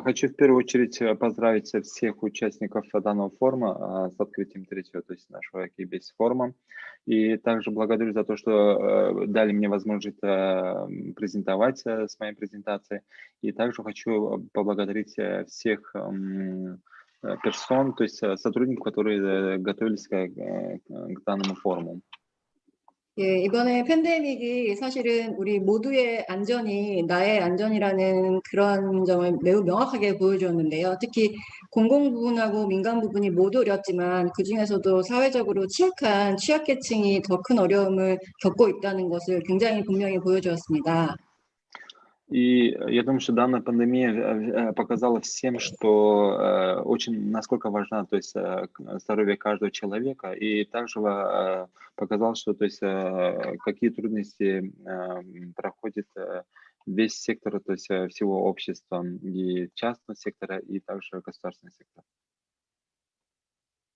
Хочу в первую очередь поздравить всех участников данного форума с открытием третьего, то есть нашего KBS форума. И также благодарю за то, что дали мне возможность презентовать с моей презентацией. И также хочу поблагодарить всех персон, то есть сотрудников, которые готовились к данному форуму.
예, 이번에 팬데믹이 사실은 우리 모두의 안전이 나의 안전이라는 그런 점을 매우 명확하게 보여주었는데요. 특히 공공 부분하고 민간 부분이 모두 어렵지만 그중에서도 사회적으로 취약한 취약계층이 더 큰 어려움을 겪고 있다는 것을 굉장히 분명히 보여주었습니다.
И я думаю, что данная пандемия показала всем, что очень насколько важна, то есть здоровье каждого человека, и также показала, что, то есть какие трудности проходит весь сектор, то есть всего общества, и частного сектора, и также государственного сектора.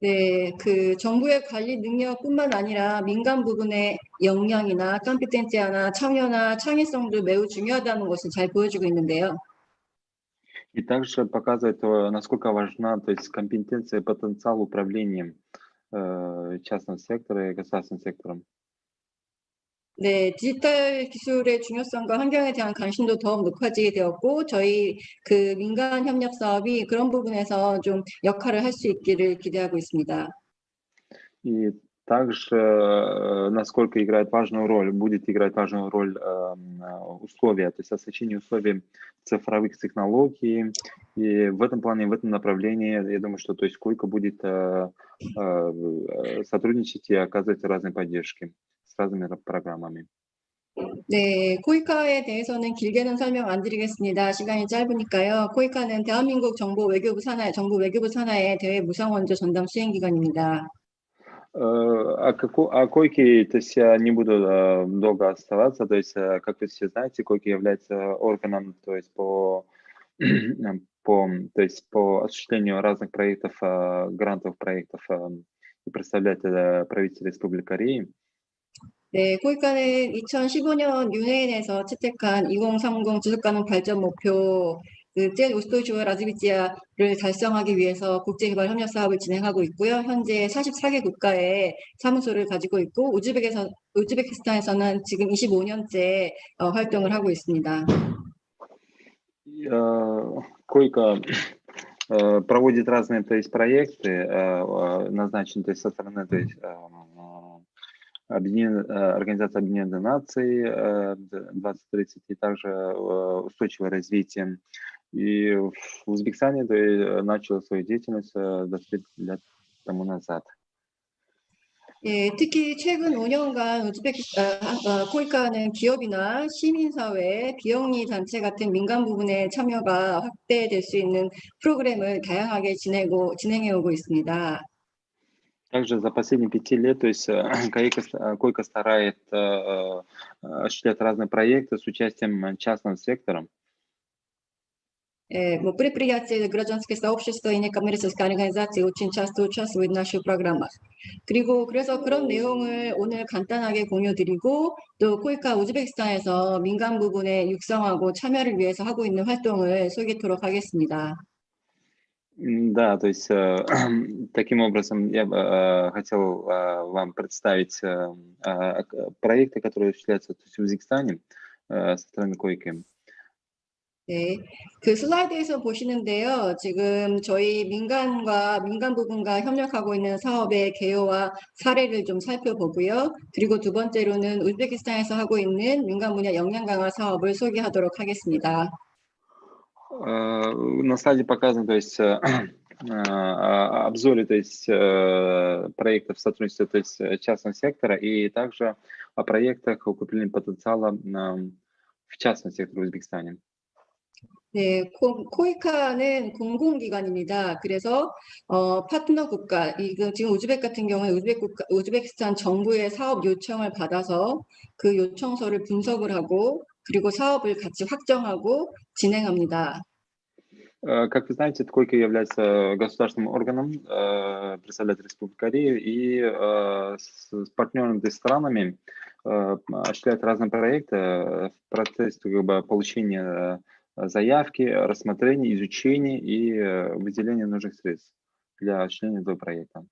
네, 정부의 관리 능력뿐만 아니라 민간 부분의 역량이나 컴피텐시아나 참여나 창의성도 매우 중요하다는 것을 잘 보여주고 있는데요.
И также показывает, насколько важна, то есть компетенция, потенциал управления частного сектора и государственным сектором.
네, 디지털 기술의 중요성과 환경에 대한 관심도 더욱 높아지게 되었고, 저희 그 민간 협력 사업이 그런 부분에서 좀 역할을 할 수 있기를 기대하고 있습니다.
И также, насколько играет важную роль, будет играть важную роль условия, то есть освещение условий цифровых технологий. И в этом плане, в этом направлении, я думаю, что то есть Койка будет сотрудничать и оказывать разные поддержки с разными программами.
네, 코이카에 대해서는 길게는 설명 안 드리겠습니다. 시간이 짧으니까요. 코이카는 대한민국 정부 외교부 산하의 대외 무상원조 전담 수행기관입니다.
О Койке, то есть я не буду долго оставаться, то есть, как вы все знаете, Койка является органом, то есть по осуществлению разных проектов, грантовых проектов и представляет правительство Республики Кореи.
네, 코이카는 2015년 유엔에서 채택한 2030 지속가능 발전 목표 제 우스토이치와 라즈비지아를 달성하기 위해서 국제개발 협력 사업을 진행하고 있고요. 현재 44개 국가에 사무소를 가지고 있고 우즈베키스탄에서는 지금 25년째 활동을 하고 있습니다.
Койка проводит разные, то есть проекты, назначенные, то есть со стороны, то есть Организации Объединенных Наций 2030 и также устойчивое развитие. И в Узбекистане начал свою деятельность 20 лет тому назад.
예, 특히 최근 5년간 코이카는 기업이나 시민사회, 비영리 단체 같은 민간 부분의 참여가 확대될 수 있는 프로그램을 다양하게 진행해 오고 있습니다.
Также за последние 5 лет, то есть Койка старает осуществлять разные проекты с участием частного сектора.
Предприятия гражданского сообщества и некоммерческих организаций очень часто участвуют в наших программах. 그래서 그런 내용을 오늘 간단하게 공유드리고 또 코이카 우즈베키스탄에서 민간 부분에 육성하고 참여를 위해서 하고 있는 활동을 소개하도록 하겠습니다.
Да, то есть таким образом я бы хотел вам представить проекты, которые осуществляются в Узбекистане со стороны Койки.
네, 그 슬라이드에서 보시는데요. 지금 저희 민간 부분과 협력하고 있는 사업의 개요와 사례를 좀 살펴보고요. 그리고 두 번째로는 우즈베키스탄에서 하고 있는 민간 분야 역량 강화 사업을 소개하도록 하겠습니다.
На слайде показан, то есть обзоры, то есть проектов сотрудничества, то есть частного сектора и также о проектах укрепления потенциала в частном секторе в Узбекистане.
네, 코이카는 공공기관입니다. 그래서 파트너 국가, 지금 우즈벡 같은 경우에 우즈베키스탄 정부의 사업 요청을 받아서 그 요청서를 분석을 하고 그리고 사업을 같이 확정하고 진행합니다.
Как вы знаете, Койка является государственным органом, представляет Республику Корею и с партнерными странами осуществляет разные проекты в процессе получения заявки, рассмотрения, изучения и выделения нужных средств для осуществления этого проекта.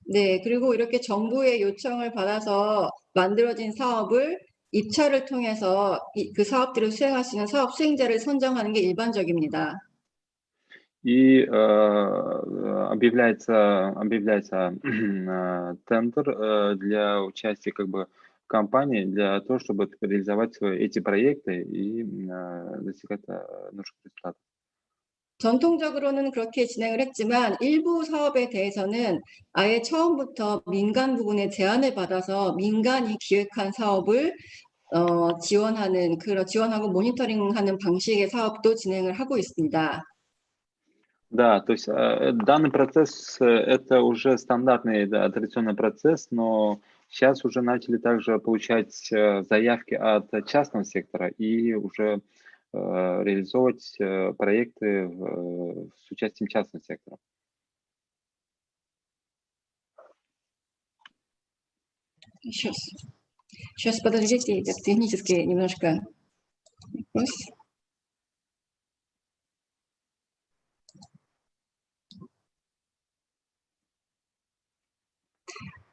네, 그리고 이렇게 정부의 요청을 받아서 만들어진 사업을 입찰을 통해서 그 사업들을 수행할 수 있는 사업 수행자를 선정하는 게 일반적입니다.
И объявляется тендер для участия компании для того, чтобы реализовать эти проекты и достигать нужных результатов.
전통적으로는 그렇게 진행을 했지만 일부 사업에 대해서는 아예 처음부터 민간 부분에 제안을 받아서 민간이 기획한 사업을 지원하고 모니터링하는 방식의 사업도 진행을 하고 있습니다.
Да, то есть данный процесс это уже стандартный, да, традиционный процесс, но сейчас уже начали также получать заявки от частного сектора и уже реализовывать проекты с участием частного сектора.
Сейчас подождите, технически немножко.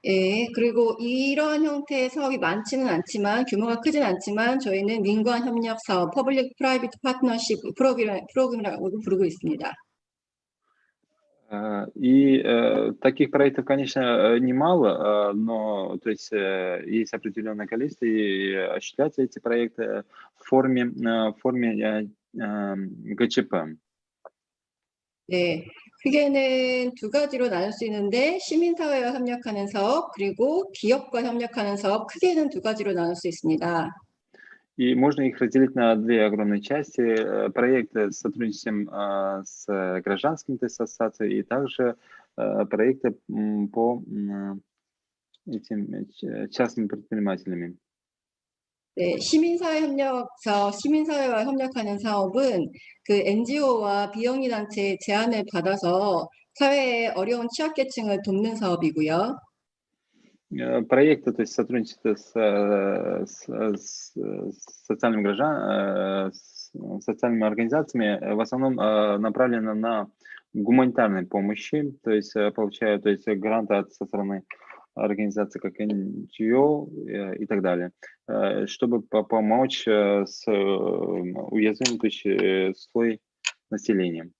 예, 그리고 이러한 형태의 사업이 많지는 않지만 규모가 크진 않지만 저희는 민관 협력 사업, Public Private Partnership 프로그램이라고 부르고 있습니다.
И таких проектов, конечно, немало, но то есть есть определенное количество, и осуществляются эти проекты в форме ГЧП.
네, 크게는 두 가지로 나눌 수 있는데 시민사회와 협력하는 사업 그리고 기업과 협력하는 사업 크게는 두 가지로 나눌 수 있습니다.
И можно их разделить на две огромные части. Проекты с сотрудничеством с гражданскими ассоциациями и также проекты по этим частным предпринимателями.
네, 시민사회와 협력하는 사업은 그 NGO와 비영리 단체의 제안을 받아서 사회의 어려운 취약계층을 돕는 사업이고요.
Проекты, то есть сотрудничество с социальными организациями, в основном направлено на гуманитарной помощи, то есть получают гранты со стороны организаций как NGO и так далее, чтобы помочь с уязвимым слой населения.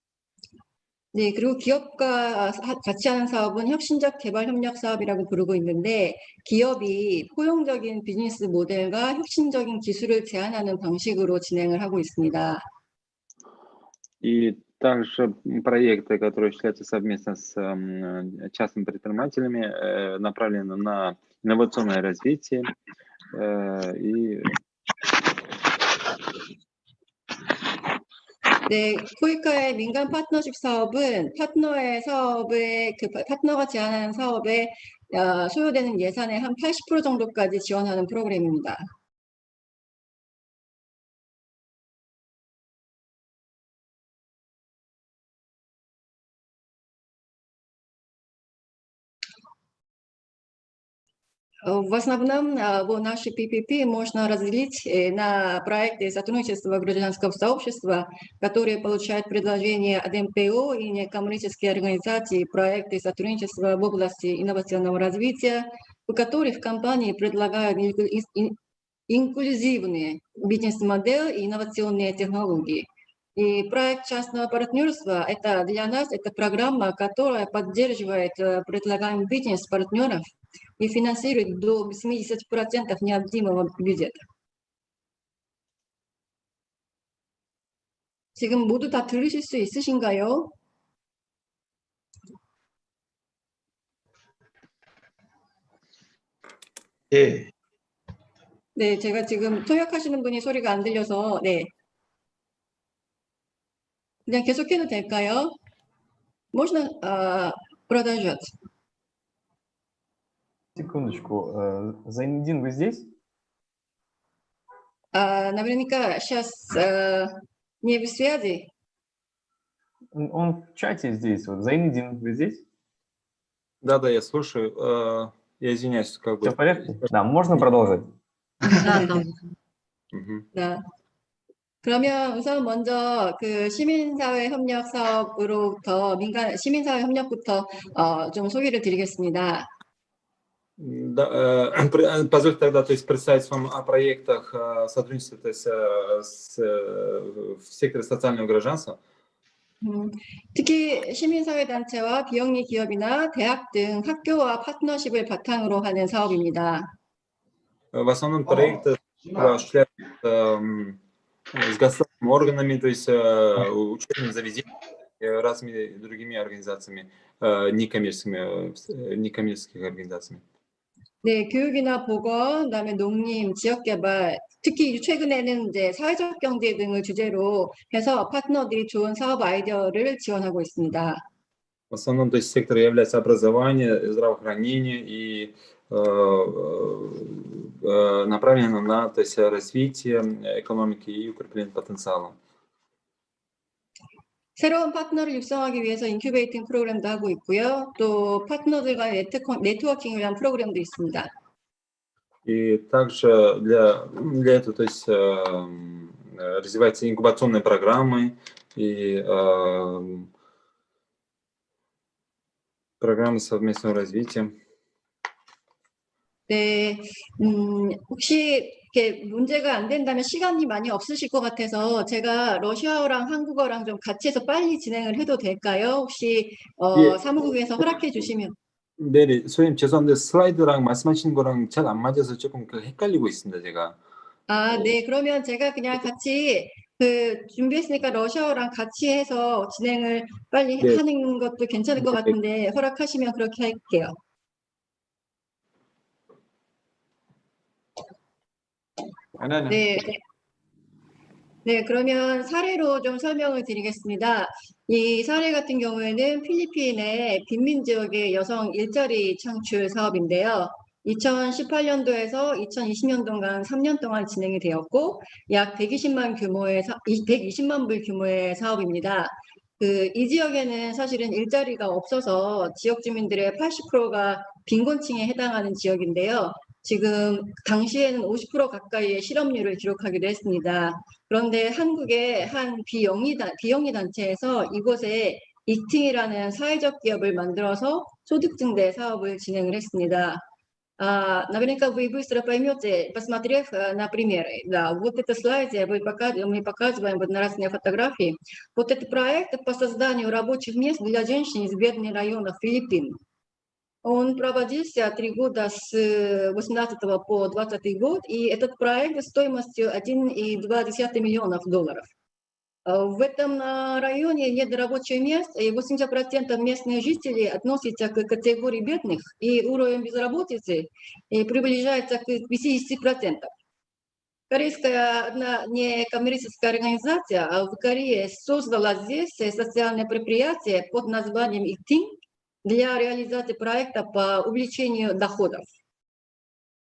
네, 그리고 기업과 같이 하는 사업은 혁신적 개발 협력 사업이라고 부르고 있는데 기업이 포용적인 비즈니스 모델과 혁신적인 기술을 제안하는 방식으로 진행을 하고 있습니다.
И также проекты, которые осуществляются совместно с частными предпринимателями, направлены на инновационное развитие и
네, 코이카의 민간 파트너십 사업은 파트너가 제안하는 사업에 소요되는 예산의 한 80% 정도까지 지원하는 프로그램입니다. В основном наши PPP можно разделить на проекты сотрудничества гражданского сообщества, которые получают предложения от НПО и некоммерческие организации, проекты сотрудничества в области инновационного развития, в которых компании предлагают инклюзивные бизнес-модели и инновационные технологии. И проект частного партнерства для нас это программа, которая поддерживает предлагаемый бизнес партнеров и финансирует до 70% необходимого бюджета. 지금 모두 다 들으실 수 있으신가요?
예.
네, 제가 지금 통역하시는 분이 소리가 안 들려서 네. 그냥 계속해도 될까요? Можно продолжать?
Секундочку. Зайнидин, вы здесь?
Наверняка сейчас не в связи.
Он в чате здесь. Вот. Зайнидин, вы здесь?
Да, я слушаю. Я извиняюсь, как бы.
Все в порядке? Да, можно продолжать?
네. 그러면 우선 먼저 그 시민사회 협력 사업으로부터 시민사회 협력부터 좀 소개를 드리겠습니다.
Да, позвольте тогда представить вам о проектах сотрудничества в секторе социального гражданства.
특히 시민사회단체와 비영리 기업이나 대학 등 학교와 파트너십을 바탕으로 하는 사업입니다.
В основном проекты осуществляются с государственными органами, то есть учебными заведениями, разными другими организациями, некоммерческими организациями.
네, 교육이나 보건, 그다음에 농림, 지역개발, 특히 최근에는 이제 사회적 경제 등을 주제로 해서 파트너들이 좋은 사업 아이디어를 지원하고 있습니다.
В основном, то есть секторы являются образование, здравоохранение и направлено на, то есть развитие экономики и укрепление потенциала.
새로운 파트너를 육성하기 위해서 인큐베이팅 프로그램도 하고 있고요. 또 파트너들과의 네트워킹을 위한 프로그램도 있습니다.
И также для этого, то есть развиваются инкубационные программы и программы совместного развития.
네, 혹시 이렇게 문제가 안 된다면 시간이 많이 없으실 것 같아서 제가 러시아어랑 한국어랑 좀 같이 해서 빨리 진행을 해도 될까요? 혹시
예.
사무국에서 허락해 주시면.
네, 선생님 죄송한데 슬라이드랑 말씀하시는 거랑 잘 안 맞아서 조금 헷갈리고 있습니다, 제가.
아, 네, 그러면 제가 그냥 같이 준비했으니까 러시아어랑 같이 해서 진행을 빨리
네.
하는 것도 괜찮을 것 같은데 허락하시면 그렇게 할게요. 네. 네, 그러면 사례로 좀 설명을 드리겠습니다. 이 사례 같은 경우에는 필리핀의 빈민 지역의 여성 일자리 창출 사업인데요. 2018년도에서 2020년도간 3년 동안 진행이 되었고 약 120만 불 규모의 사업입니다. 이 지역에는 사실은 일자리가 없어서 지역 주민들의 80%가 빈곤층에 해당하는 지역인데요. 지금 당시에는 50% 가까이의 실업률을 기록하기도 했습니다. 그런데 한국의 한 비영리 단체에서 이곳에 이팅이라는 사회적 기업을 만들어서 소득 증대 사업을 진행을 했습니다. Наверняка вы быстро поймете, посмотрев на примеры. Да, вот это слайде мы показываем вот на разные фотографии. Вот это проект по созданию рабочих мест для женщин из бедных районов Филиппин. Он проводился 3 года с 18 по 20 год, и этот проект стоимостью $1,2 миллионов. В этом районе нет рабочих мест, и 80% местных жителей относятся к категории бедных, и уровень безработицы приближается к 50%. Корейская одна некоммерческая организация в Корее создала здесь социальное предприятие под названием «Итинг» для реализации проекта по увеличению доходов.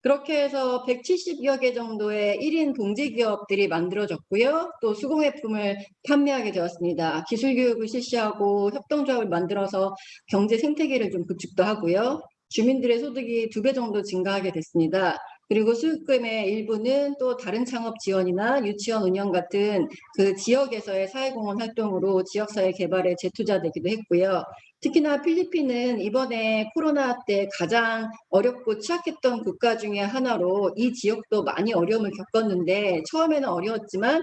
그렇게 해서 170여 개 정도의 1인 봉제기업들이 만들어졌고요. 또 수공예품을 판매하게 되었습니다. 기술교육을 실시하고 협동조합을 만들어서 경제 생태계를 좀 구축도 하고요. 주민들의 소득이 2배 정도 증가하게 됐습니다. 그리고 수익금의 일부는 또 다른 창업 지원이나 유치원 운영 같은 그 지역에서의 사회공헌 활동으로 지역사회 개발에 재투자되기도 했고요. 특히나 필리핀은 이번에 코로나 때 가장 어렵고 취약했던 국가 중에 하나로 이 지역도 많이 어려움을 겪었는데 처음에는 어려웠지만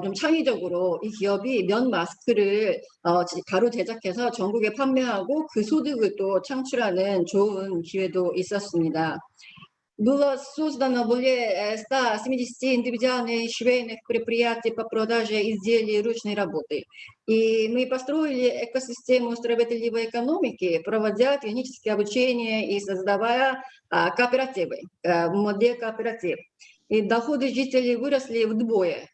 좀 창의적으로 이 기업이 면 마스크를 바로 제작해서 전국에 판매하고 그 소득을 또 창출하는 좋은 기회도 있었습니다. Было создано более 170 индивидуальных швейных предприятий по продаже изделий ручной работы. И мы построили экосистему справедливой экономики, проводя техническое обучение и создавая кооперативы, модель кооператив. И доходы жителей выросли вдвое.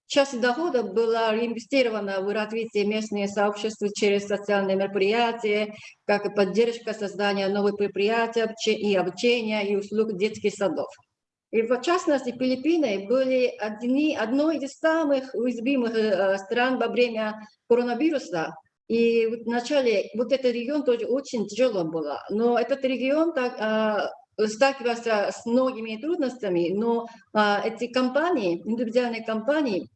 Часть дохода была реинвестирована в развитие местных сообществ через социальные мероприятия, как и поддержка создания новых предприятий и обучения и услуг детских садов. И в частности, Филиппины были одной из самых уязвимых стран во время коронавируса. И вначале вот этот регион тоже очень тяжело было. Но этот регион сталкивался с многими трудностями, но эти компании, индивидуальные компании,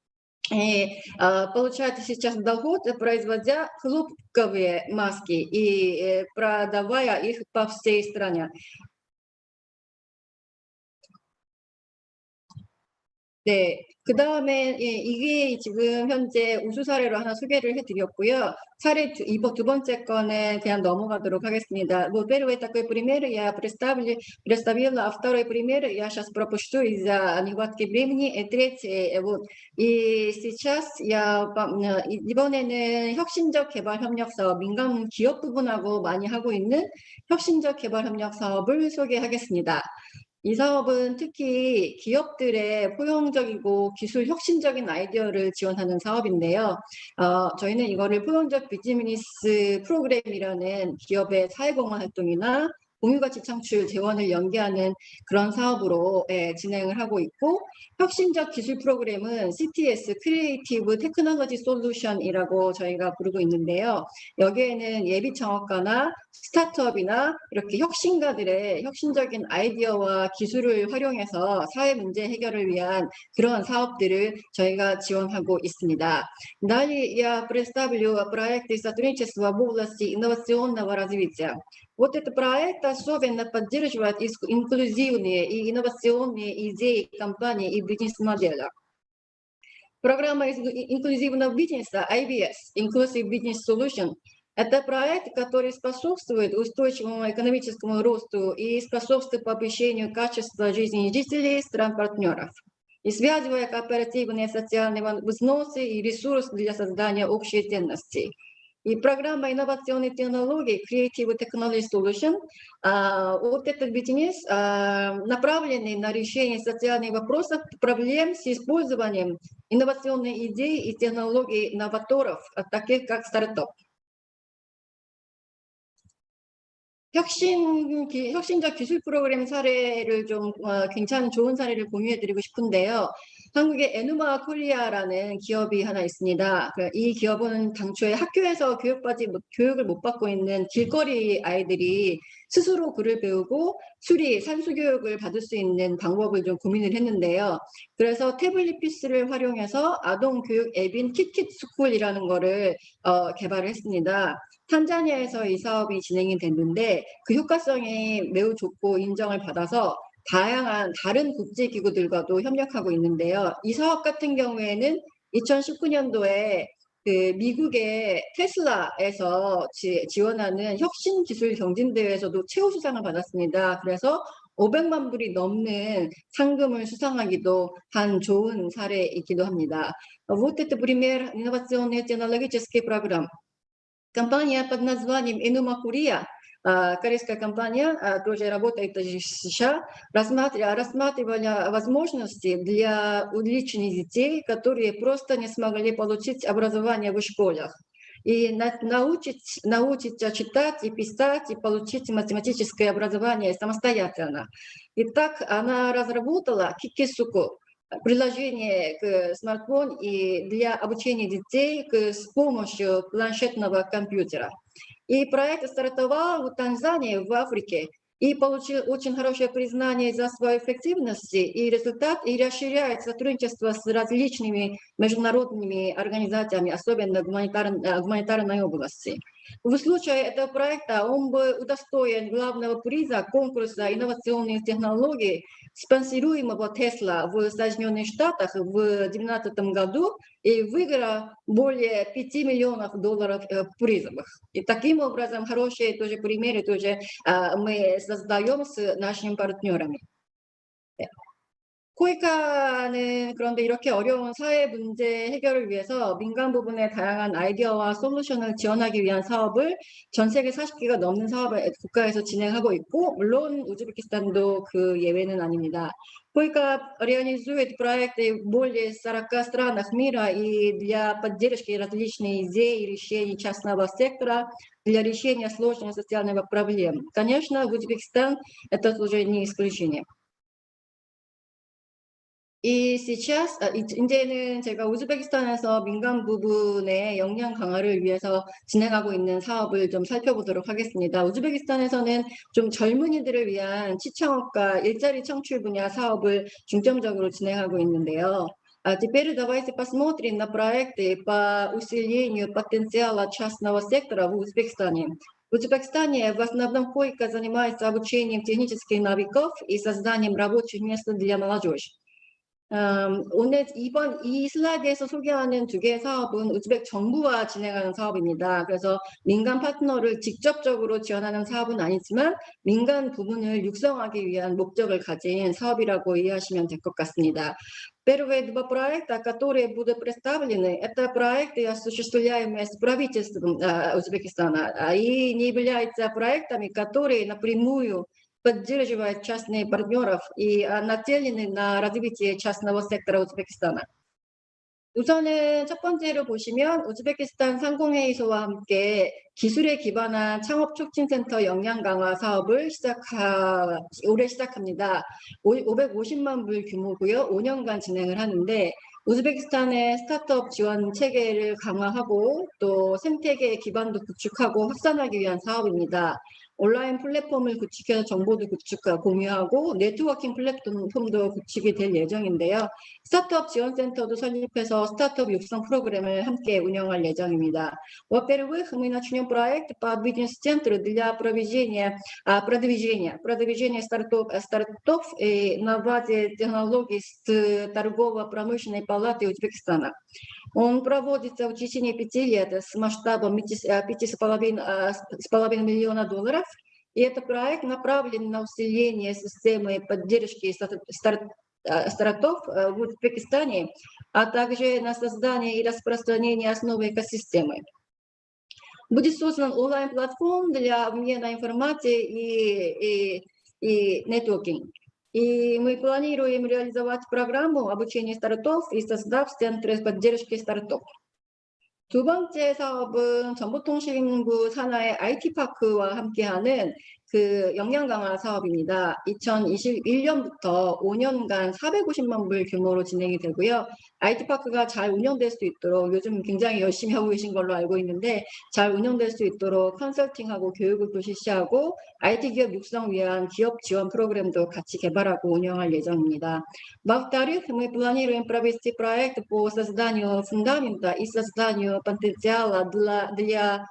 получают сейчас доход, производя хлопковые маски и продавая их по всей стране. 네, 그 다음에 이게 지금 현재 우수 사례로 하나 소개를 해드렸고요. 사례 두 번째 거는 그냥 넘어가도록 하겠습니다. Вот первый такой пример я представила, а второй пример я сейчас пропущу из-за нехватки времени. И третий, вот. И сейчас 이번에는 혁신적 개발 협력 사업, 민간 기업 부분하고 많이 하고 있는 혁신적 개발 협력 사업을 소개하겠습니다. 이 사업은 특히 기업들의 포용적이고 기술 혁신적인 아이디어를 지원하는 사업인데요. 저희는 이거를 포용적 비즈니스 프로그램이라는 기업의 사회공헌 활동이나 공유가치 창출 재원을 연계하는 그런 사업으로 진행을 하고 있고, 혁신적 기술 프로그램은 CTS, 크리에이티브 테크놀로지 솔루션이라고 저희가 부르고 있는데요. 여기에는 예비 창업가나 스타트업이나 이렇게 혁신가들의 혁신적인 아이디어와 기술을 활용해서 사회 문제 해결을 위한 그런 사업들을 저희가 지원하고 있습니다. Далее я представлю проекты сотрудничества в области инновационного развития. Вот этот проект особенно поддерживает инклюзивные и инновационные идеи компаний и бизнес-моделей. Программа инклюзивного бизнеса IBS, Inclusive Business Solution, это проект, который способствует устойчивому экономическому росту и способствует повышению качества жизни жителей стран-партнеров. И связывая кооперативные социальные взносы и ресурсы для создания общей ценности. И программа инновационных технологий Creative Technology Solution, вот этот бизнес направленный на решение социальных вопросов, проблем с использованием инновационных идей и технологий новаторов, таких как стартап. 혁신적 기술 프로그램 사례를 좀 괜찮은 좋은 사례를 공유해드리고 싶은데요. 한국의 에누마 코리아라는 기업이 하나 있습니다. 이 기업은 당초에 학교에서 교육을 못 받고 있는 길거리 아이들이 스스로 글을 배우고 산수 교육을 받을 수 있는 방법을 좀 고민을 했는데요. 그래서 태블릿 PC를 활용해서 아동 교육 앱인 키키스쿨이라는 거를 개발을 했습니다. 탄자니아에서 이 사업이 진행이 됐는데 그 효과성이 매우 좋고 인정을 받아서 다양한 다른 국제기구들과도 협력하고 있는데요. 이 사업 같은 경우에는 2019년도에 그 미국의 테슬라에서 지원하는 혁신기술 경진대회에서도 최우수상을 받았습니다. 그래서 500만 불이 넘는 상금을 수상하기도 한 좋은 사례이기도 합니다. Вот это пример инновационный технологический программ. Компания под названием Enuma Korea, корейская компания, тоже работает в США, рассматривала возможности для увеличения детей, которые просто не смогли получить образование в школах. И научиться читать и писать, и получить математическое образование самостоятельно. И так она разработала Кикисуку, приложение к смартфону и для обучения детей с помощью планшетного компьютера. И проект стартовал в Танзании, в Африке, и получил очень хорошее признание за свою эффективность и результат, и расширяет сотрудничество с различными международными организациями, особенно в гуманитарной области. В случае этого проекта он был удостоен главного приза конкурса инновационных технологий, спонсируемого Tesla в Соединенных Штатах в 2019 году и выиграл более $5 миллионов призовых. И таким образом хорошие тоже примеры тоже мы создаем с нашими партнерами. 코이카는 그런데 이렇게 어려운 사회 문제 해결을 위해서 민간 부분의 다양한 아이디어와 솔루션을 지원하기 위한 사업을 전 세계 40개가 넘는 사업을 국가에서 진행하고 있고 물론 우즈베키스탄도 그 예외는 아닙니다. Койка реализует проекты в более 40 странах мира и для поддержки различных идей и решений частного сектора для решения сложных социальных проблем. Конечно, Узбекистан это уже не исключение. 이 сейчас 이제는 제가 우즈베키스탄에서 민간 부분의 역량 강화를 위해서 진행하고 있는 사업을 좀 살펴보도록 하겠습니다. 우즈베키스탄에서는 좀 젊은이들을 위한 시청업과 일자리 창출 분야 사업을 중점적으로 진행하고 있는데요. Теперь давайте посмотрим на проекты по усилению потенциала частного сектора в Узбекистане. В Узбекистане в основном Койка занимается обучением технических навыков и созданием рабочих мест для молодежи. 오늘 이 슬라이드에서 소개하는 두 개의 사업은 우즈벡 정부와 진행하는 사업입니다. 그래서 민간 파트너를 직접적으로 지원하는 사업은 아니지만 민간 부문을 육성하기 위한 목적을 가진 사업이라고 이해하시면 될 것 같습니다. Первые два проекта, которые будут представлены, это проекты, осуществляемые с правительством Узбекистана, и не являются проектами, которые напрямую поддерживает частных партнеров и нацелены на развитие частного сектора Узбекистана. 우선은 첫 번째로 보시면 우즈베키스탄 상공회의소와 함께 기술에 기반한 창업 촉진센터 역량 강화 사업을 올해 시작합니다. 550만 불 규모고요. 5년간 진행을 하는데 우즈베키스탄의 스타트업 지원 체계를 강화하고 또 생태계 기반도 구축하고 확산하기 위한 사업입니다. 온라인 플랫폼을 구축해서 정보도 공유하고 네트워킹 플랫폼도 구축이 될 예정인데요. 스타트업 지원센터도 설립해서 стартап 육성 프로그램을 함께 운영할 예정입니다. Во-первых, мы начнем проект по бизнес-центру для продвижения стартапов и новации технологий с торгово-промышленной палаты Узбекистана. Он проводится в течение 5 лет с масштабом $5,5 миллиона. И этот проект направлен на усиление системы поддержки стартапов в Узбекистане, а также на создание и распространение основы экосистемы. Будет создан онлайн-платформ для обмена информацией и нетворкинг. И мы планируем реализовать программу обучения стартапов и создав центры поддержки стартапов. 두 번째 사업은 정보통신부 산하의 IT파크와 함께하는 그 역량 강화 사업입니다. 2021년부터 5년간 450만 불 규모로 진행이 되고요. IT파크가 잘 운영될 수 있도록 요즘 굉장히 열심히 하고 계신 걸로 알고 있는데 잘 운영될 수 있도록 컨설팅하고 교육을 또 실시하고 IT 기업 육성 위한 기업 지원 프로그램도 같이 개발하고 운영할 예정입니다. Во-вторых, мы планируем провести проект по созданию фундамента и созданию потенциала для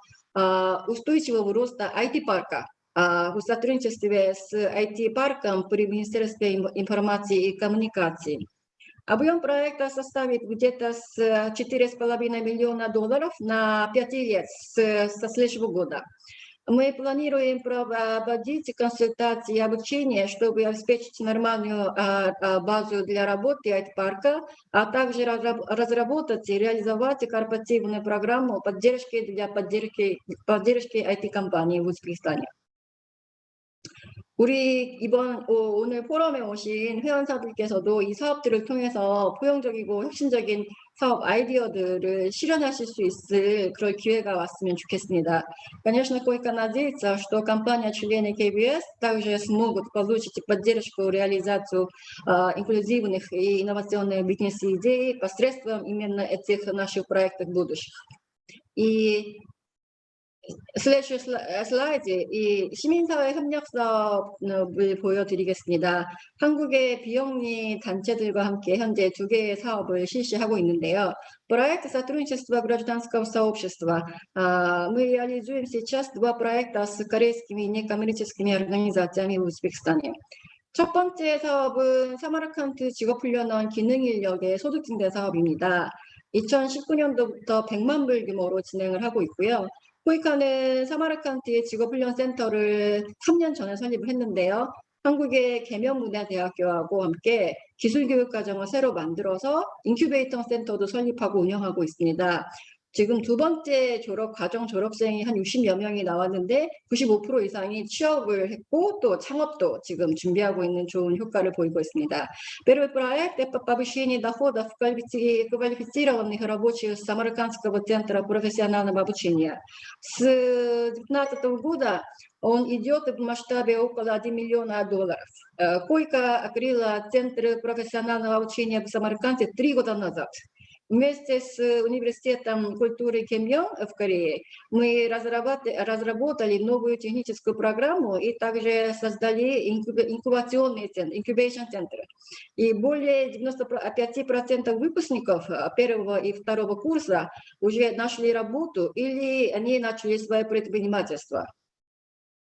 устойчивого роста IT-парка. В сотрудничестве с IT-парком при Министерстве информации и коммуникаций. Объем проекта составит где-то с $4,5 миллиона на 5 лет со следующего года. Мы планируем проводить консультации и обучение, чтобы обеспечить нормальную базу для работы IT-парка, а также разработать и реализовать корпоративную программу поддержки для поддержки IT-компаний в Узбекистане. 우리 오늘 포럼에 오신 회원사들께서도 이 사업들을 통해서 포용적이고 혁신적인 사업 아이디어들을 실현하실 수 있을 그럴 기회가 왔으면 좋겠습니다. Конечно, койко надеется, что компания-члены KBS также смогут получить поддержку реализацию инклюзивных и инновационных бизнес-идей посредством именно этих наших проектов будущих. И 슬래시 슬라이드, 이 시민사회 협력 사업을 보여드리겠습니다. 한국의 비영리 단체들과 함께 현재 2개의 사업을 실시하고 있는데요. Проект сотрудничества гражданского сообщества. Мы реализуем сейчас 2 проекта с корейскими некоммерческими организациями в Узбекистане. 첫 번째 사업은 사마르칸트 직업훈련원 기능인력의 소득증대 사업입니다. 2019년도부터 100만 불 규모로 진행을 하고 있고요. 코이카는 사마르칸트의 직업훈련센터를 3년 전에 설립을 했는데요. 한국의 계명문화대학교하고 함께 기술교육과정을 새로 만들어서 인큐베이터 센터도 설립하고 운영하고 있습니다. 지금 2번째 과정 졸업생이 한 60여 명이 나왔는데 95% 이상이 취업을 했고 또 창업도 지금 준비하고 있는 좋은 효과를 보이고 있습니다. Первый проект – это повышение доходов квалифицированных рабочих Самаркандского центра профессионального обучения. С 2019 года он идет в масштабе около $1 миллиона. Койка открыла Центр профессионального обучения в Самарканде 3 года назад. Вместе с Университетом культуры Кемьон в Корее мы разработали новую техническую программу и также создали инкубационный центр, incubation центр. И более 95% выпускников 1 и 2 курса уже нашли работу или они начали свое предпринимательство.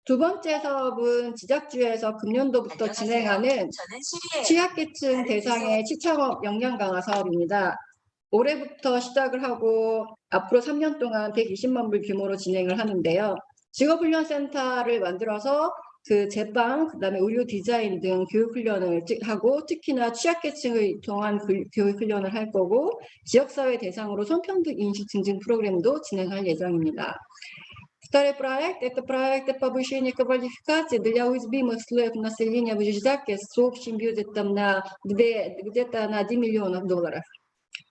두 번째 사업은 지작주에서 금년도부터 진행하는 취약계층 대상의 취창업 역량 강화 사업입니다. 올해부터 시작을 하고 앞으로 3년 동안 120만 불 규모로 진행을 하는데요. 직업훈련센터를 만들어서 그 제빵, 그다음에 의류 디자인 등 교육훈련을 하고 특히나 취약계층을 통한 교육훈련을 할 거고 지역사회 대상으로 성평등 인식 증진 프로그램도 진행할 예정입니다. Второй проект – это проект повышения квалификации для уязвимых слоев населения в Жиждаке с общим бюджетом где-то на $1 миллион.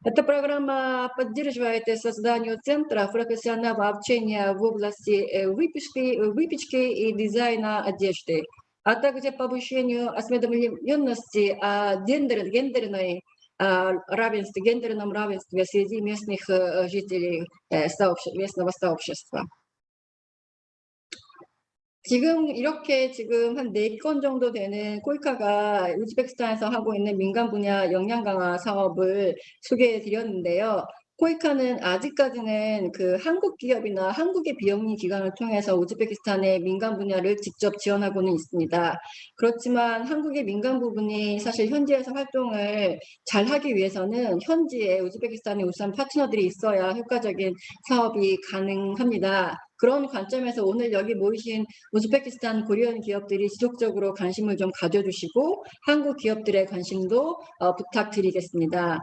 Эта программа поддерживает создание центра профессионального обучения в области выпечки и дизайна одежды, а также повышению осведомленности о гендерном равенстве среди местных жителей местного сообщества. 지금 이렇게 지금 한 4건 정도 되는 코이카가 우즈베키스탄에서 하고 있는 민간 분야 역량 강화 사업을 소개해 드렸는데요. 코이카는 아직까지는 그 한국 기업이나 한국의 비영리 기관을 통해서 우즈베키스탄의 민간 분야를 직접 지원하고는 있습니다. 그렇지만 한국의 민간 부분이 사실 현지에서 활동을 잘 하기 위해서는 현지에 우즈베키스탄의 우수한 파트너들이 있어야 효과적인 사업이 가능합니다. 그런 관점에서 오늘 여기 모이신 우즈베키스탄 코리안 기업들이 지속적으로 관심을 좀 가져주시고 한국 기업들의 관심도 부탁드리겠습니다.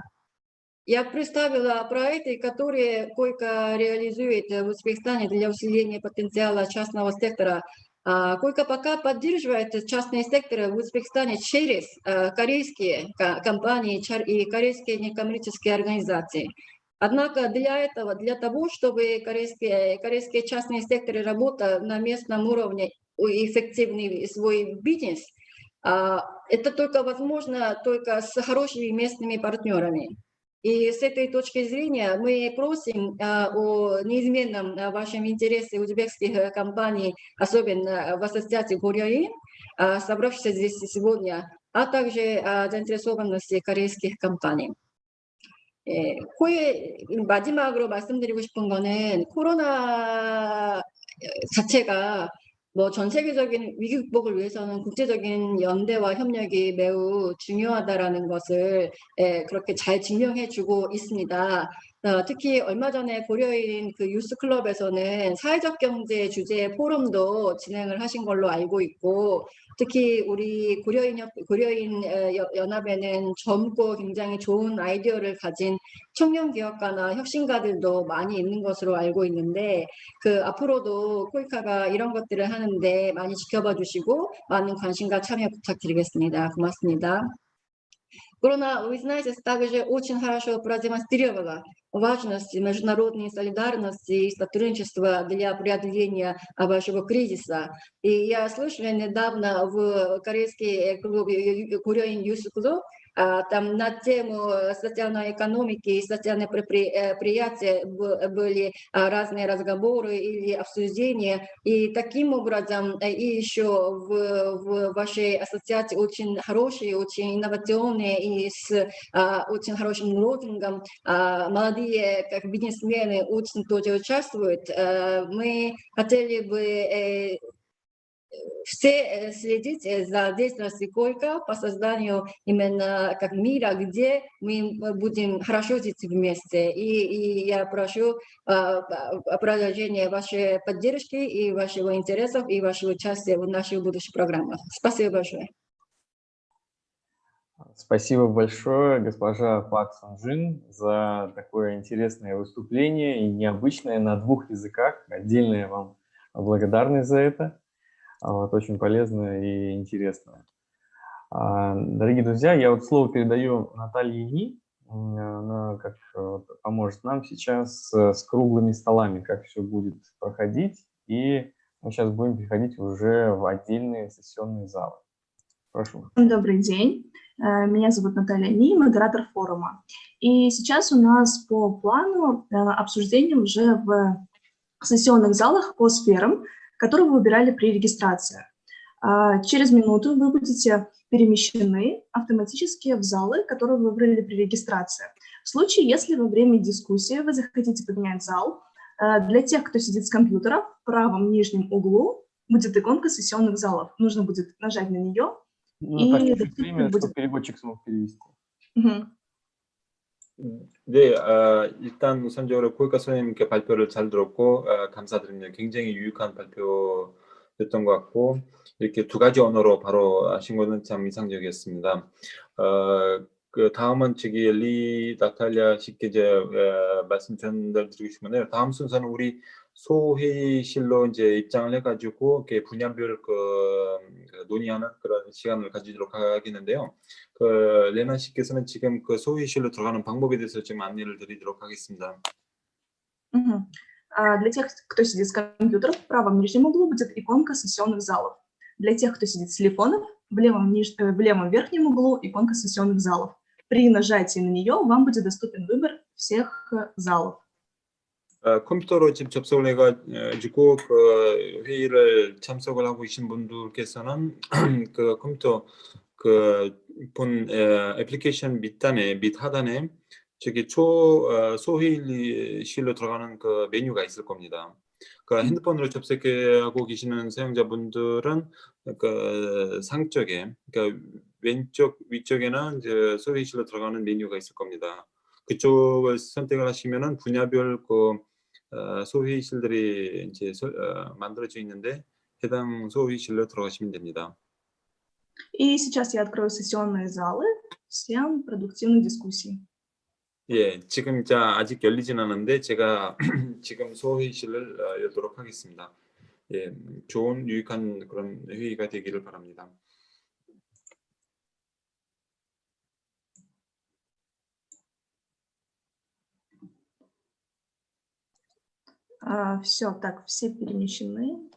Я представила проекты, которые Койка реализует в Узбекистане для усиления потенциала частного сектора. Койка пока поддерживает частные секторы в Узбекистане через корейские компании и корейские некоммерческие организации. Однако для того, чтобы корейские частные секторы работали на местном уровне и эффективный свой бизнес, это только возможно только с хорошими местными партнерами. И с этой точки зрения мы просим о неизменном вашем интересе узбекских компаний, особенно в ассоциации Korea-in, собравшихся здесь сегодня, а также заинтересованности корейских компаний. 마지막으로 말씀드리고 싶은 거는 코로나 자체가 전 세계적인 위기 극복을 위해서는 국제적인 연대와 협력이 매우 중요하다라는 것을 그렇게 잘 증명해주고 있습니다. 특히 얼마 전에 고려인 그 유스 클럽에서는 사회적 경제 주제 포럼도 진행을 하신 걸로 알고 있고, 특히 우리 고려인 연합에는 젊고 굉장히 좋은 아이디어를 가진 청년 기업가나 혁신가들도 많이 있는 것으로 알고 있는데, 앞으로도 코이카가 이런 것들을 하는데 많이 지켜봐 주시고 많은 관심과 참여 부탁드리겠습니다. 고맙습니다. Корона, вы знаете, также очень хорошо продемонстрировала важность международной солидарности и сотрудничества для преодоления вашего кризиса. И я слышала недавно в корейский клуб Korean Youth Club, там на тему социальной экономики и социальных предприятий были разные разговоры или обсуждения. И таким образом и еще в вашей ассоциации очень хорошие, очень инновационные и с очень хорошим лозунгом молодые как бизнесмены очень тоже участвуют. Мы хотели бы все следить за деятельностью Койка по созданию именно как мира, где мы будем хорошо жить вместе. И я прошу продолжения вашей поддержки и вашего интереса и вашего участия в наших будущих программах. Спасибо большое.
Спасибо большое, госпожа Пак Сунжин, за такое интересное выступление и необычное на 2 языках. Отдельная вам благодарность за это. Очень полезно и интересно. Дорогие друзья, я слово передаю Наталье Ни, она как поможет нам сейчас с круглыми столами, как все будет проходить, и мы сейчас будем переходить уже в отдельные сессионные залы. Прошу.
Добрый день, меня зовут Наталья Ни, модератор форума. И сейчас у нас по плану обсуждение уже в сессионных залах по сферам, которые вы выбирали при регистрации. Через минуту вы будете перемещены автоматически в залы, которые вы выбрали при регистрации. В случае, если во время дискуссии вы захотите поменять зал, для тех, кто сидит с компьютера, в правом нижнем углу будет иконка сессионных залов. Нужно будет нажать на нее.
И время, чтобы переводчик смог перевести.
네, 일단 우선적으로 코이카 선생님께 발표를 잘 들었고 감사드립니다. 굉장히 유익한 발표였던 것 같고 이렇게 2가지 언어로 바로 하신 것은 참 인상적이었습니다. 그 다음은 리 나탈리아 씨께 말씀 전달드리고 싶은데요. 다음 순서는 우리 소회의실로 이제 입장을 해가지고 이렇게 분야별 그 논의하는 그런 시간을 가지도록 하겠는데요. 그 레나 씨께서는 지금 그 소회의실로 들어가는 방법에 대해서 좀 안내를 드리도록 하겠습니다.
Мгм. Для тех, кто сидит с компьютеров, в правом нижнем углу будет иконка сессионных залов. Для тех, кто сидит с телефонов, в левом верхнем углу иконка сессионных залов. При нажатии на нее вам будет доступен выбор всех залов.
컴퓨터로 지금 접속을 해가지고 그 회의를 참석을 하고 계신 분들께서는 그 컴퓨터 그 본 애플리케이션 밑 하단에 저기 소회의실로 들어가는 그 메뉴가 있을 겁니다. 그 핸드폰으로 접속하고 계시는 사용자분들은 그 상쪽에 그러니까 왼쪽 위쪽에는 이제 소회의실로 들어가는 메뉴가 있을 겁니다. 그쪽을 선택을 하시면은 분야별 그 소회의실들이 이제 만들어져 있는데 해당 소회의실로 들어가시면 됩니다.
И сейчас я открою сессионные залы. Всем продуктивных дискуссий.
예, 지금 아직 열리진 않았는데 제가 지금 소회의실을 열도록 하겠습니다. 예, 좋은 유익한 그런 회의가 되기를 바랍니다.
Все, так, все перемещены.